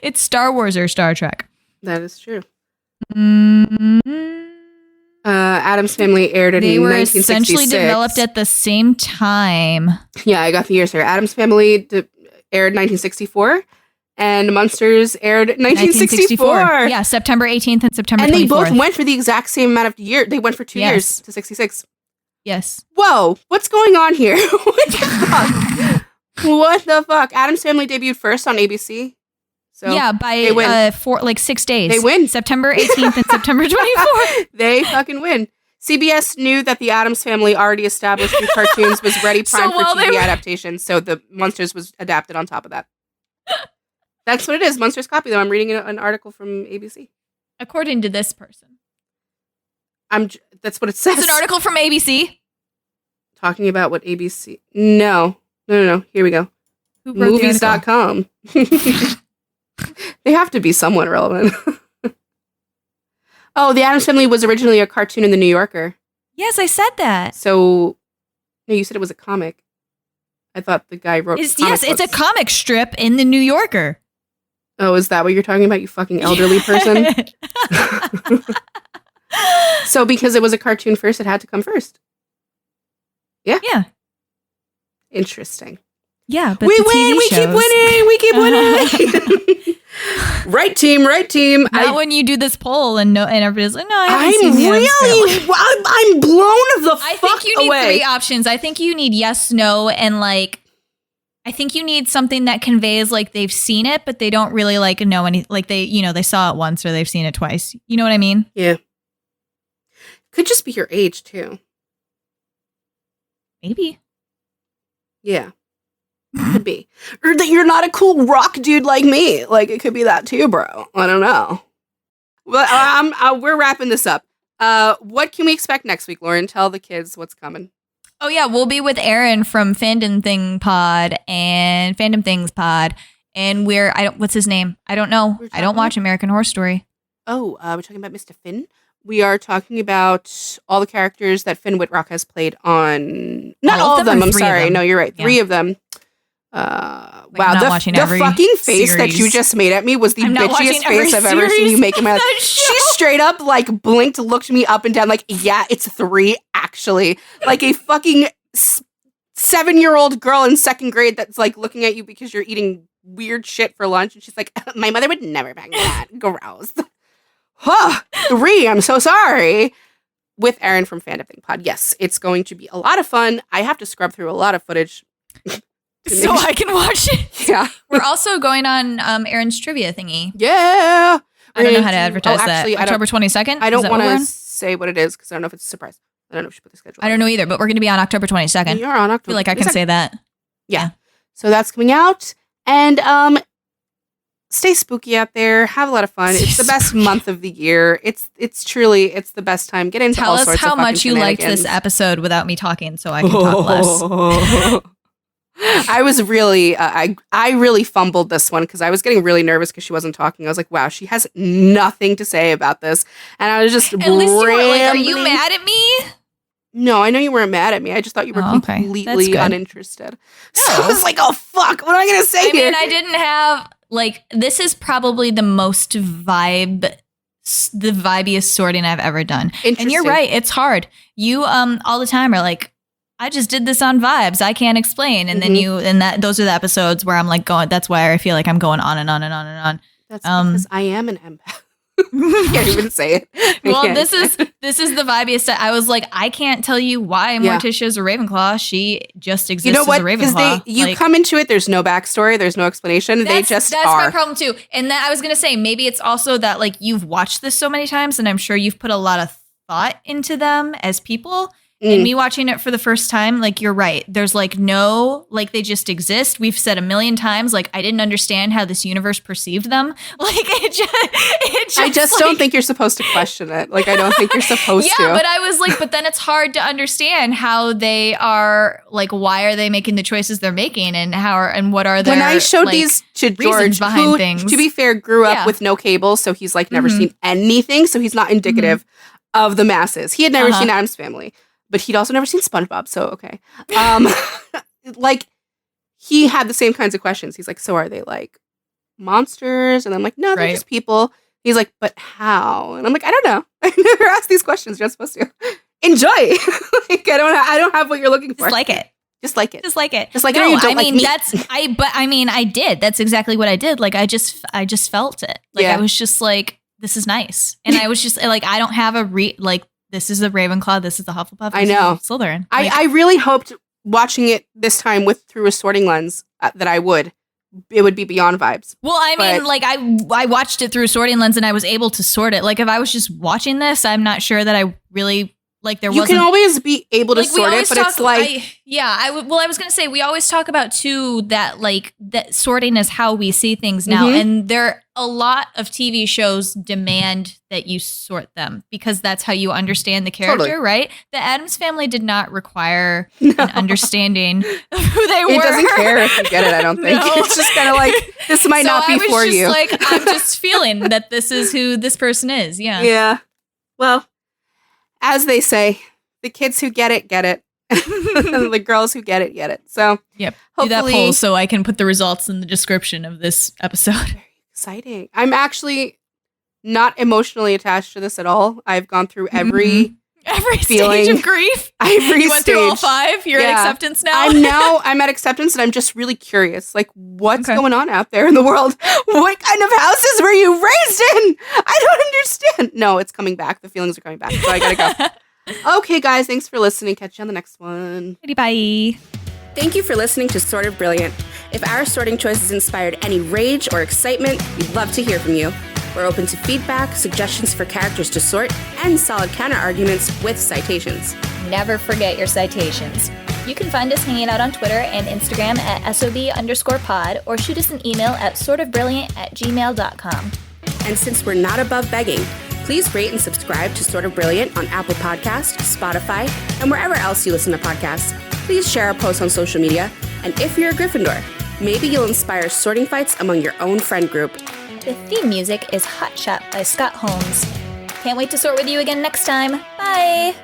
It's Star Wars or Star Trek. That is true. Addams Family aired in 1966. They were essentially developed at the same time. Yeah, I got the years here. Addams Family aired 1964. And Munsters aired 1964. Yeah, September 18th and September 24th. And they both went for the exact same amount of year. They went for 2 years to 66. Yes. Whoa, what's going on here? What the fuck? What the fuck? Addams Family debuted first on ABC. So yeah, by 6 days. They win. September 18th and September 24th. They fucking win. CBS knew that the Addams Family already established through cartoons was ready prime for TV adaptation, so the Munsters was adapted on top of that. That's what it is. Munsters copy them. I'm reading an article from ABC. According to this person. That's what it says. It's an article from ABC. Talking about what ABC... No. Here we go. Movies.com. They have to be somewhat relevant. Oh, the Addams Family was originally a cartoon in The New Yorker. Yes, I said that. So... No, you said it was a comic. I thought the guy wrote Yes, it's a comic strip in The New Yorker. Oh, is that what you're talking about, you fucking elderly person? So because it was a cartoon first, it had to come first. Yeah? Yeah. Interesting. Yeah, but we win! We keep winning! Right team. When you do this poll and everybody's like, no, I'm blown the fuck away. I think you need 3 options. I think you need yes, no, and like, I think you need something that conveys like they've seen it, but they don't really like know any, like they saw it once or they've seen it twice. You know what I mean? Yeah. Could just be your age too. Maybe. Yeah. Could be. Or that you're not a cool rock dude like me. Like, it could be that too, bro. I don't know. Well, we're wrapping this up. What can we expect next week, Lauren? Tell the kids what's coming. Oh, yeah. We'll be with Aaron from Fandom Things Pod. And what's his name? I don't know. I don't watch American Horror Story. Oh, we're talking about Mr. Finn. We are talking about all the characters that Finn Wittrock has played on... Not all of them, I'm sorry. No, you're right. 3 of them. Wow, the fucking face that you just made at me was the bitchiest face I've ever seen you make in my life. She straight up like blinked, looked me up and down like, yeah, it's 3 actually. Like a fucking 7-year-old girl in 2nd grade that's like looking at you because you're eating weird shit for lunch. And she's like, my mother would never bang that. Gross. Huh, 3, I'm so sorry. With Erin from Fan of Thing Pod. Yes, it's going to be a lot of fun. I have to scrub through a lot of footage. So I can watch it. Yeah. We're also going on Erin's trivia thingy. Yeah. I don't know how to advertise that. October 22nd? I don't want to say what it is because I don't know if it's a surprise. I don't know if she put the schedule. I don't know either, but we're going to be on October 22nd. You're on October. I feel like I can say that. Yeah. So that's coming out. And stay spooky out there. Have a lot of fun. It's the best month of the year. It's truly the best time. Get into all sorts of Tell us how much you liked this episode without me talking so I can talk less. I was really, I really fumbled this one because I was getting really nervous because she wasn't talking. I was like, wow, she has nothing to say about this. And I was just At least you were like, are you mad at me? No, I know you weren't mad at me. I just thought you were completely uninterested. So I was like, oh, fuck, what am I going to say here? I mean, I didn't have, like, this is probably the most the vibiest sorting I've ever done. And you're right, it's hard. You all the time are like, I just did this on vibes. I can't explain. And then those are the episodes where I'm like that's why I feel like I'm going on and on and on and on. That's because I am an empath. Can't even say it. Well, this is the vibiest. I was like, I can't tell you why Morticia is a Ravenclaw. She just exists as a Ravenclaw. Because you come into it, there's no backstory, there's no explanation. That's my problem too. And then I was gonna say maybe it's also that like you've watched this so many times, and I'm sure you've put a lot of thought into them as people. And me watching it for the first time, like, you're right. There's like no, like, they just exist. We've said a million times, like, I didn't understand how this universe perceived them. Like, it just I just don't think you're supposed to question it. Like, I don't think you're supposed to. Yeah, but I was like, but then it's hard to understand how they are, like, why are they making the choices they're making, and what are their, when I showed these to George, who, things. To be fair, grew up with no cable, so he's, like, never seen anything, so he's not indicative of the masses. He had never seen Addams Family. But he'd also never seen SpongeBob, so okay. Like, he had the same kinds of questions. He's like, so are they, like, monsters? And I'm like, no, they're just people. He's like, but how? And I'm like, I don't know. I never asked these questions. You're not supposed to. Enjoy. Like, I don't have what you're looking for. Just like it. Just like it. Just like it. Just like it, or you don't like me. I did. That's exactly what I did. Like, I just felt it. Like, I was just like, this is nice. And I was just, like, I don't have this is the Ravenclaw. This is the Hufflepuff. I know. Slytherin. Like, I really hoped watching it this time through a sorting lens that it would be beyond vibes. Well, I mean, like, I watched it through a sorting lens and I was able to sort it. Like, if I was just watching this, I'm not sure that I really, like, there wasn't. You can always be able to sort it, but it's like. I was going to say, we always talk about, too, that, like, that sorting is how we see things now. And a lot of TV shows demand that you sort them because that's how you understand the character, right? The Addams Family did not require an understanding of who they were. It doesn't care if you get it, I don't think. No. It's just kind of like, this might not be for you. Like, I'm just feeling that this is who this person is. Yeah. Yeah. Well, as they say, the kids who get it, get it. And the girls who get it. So, yep. Do that poll so I can put the results in the description of this episode. Very exciting. I'm actually not emotionally attached to this at all. I've gone through every feeling, stage of grief. You went through all 5. You're at acceptance now. I'm at acceptance, and I'm just really curious. Like, what's going on out there in the world? What kind of houses were you raised in? I don't understand. No, it's coming back. The feelings are coming back. So I gotta go. Okay, guys, thanks for listening. Catch you on the next one. Bye. Thank you for listening to Sort of Brilliant. If our sorting choices inspired any rage or excitement, we'd love to hear from you. We're open to feedback, suggestions for characters to sort, and solid counter-arguments with citations. Never forget your citations. You can find us hanging out on Twitter and Instagram at @SOB_pod or shoot us an email at sortofbrilliant@gmail.com. And since we're not above begging, please rate and subscribe to Sort of Brilliant on Apple Podcasts, Spotify, and wherever else you listen to podcasts. Please share our posts on social media. And if you're a Gryffindor, maybe you'll inspire sorting fights among your own friend group. The theme music is Hot Shot by Scott Holmes. Can't wait to sort with you again next time. Bye!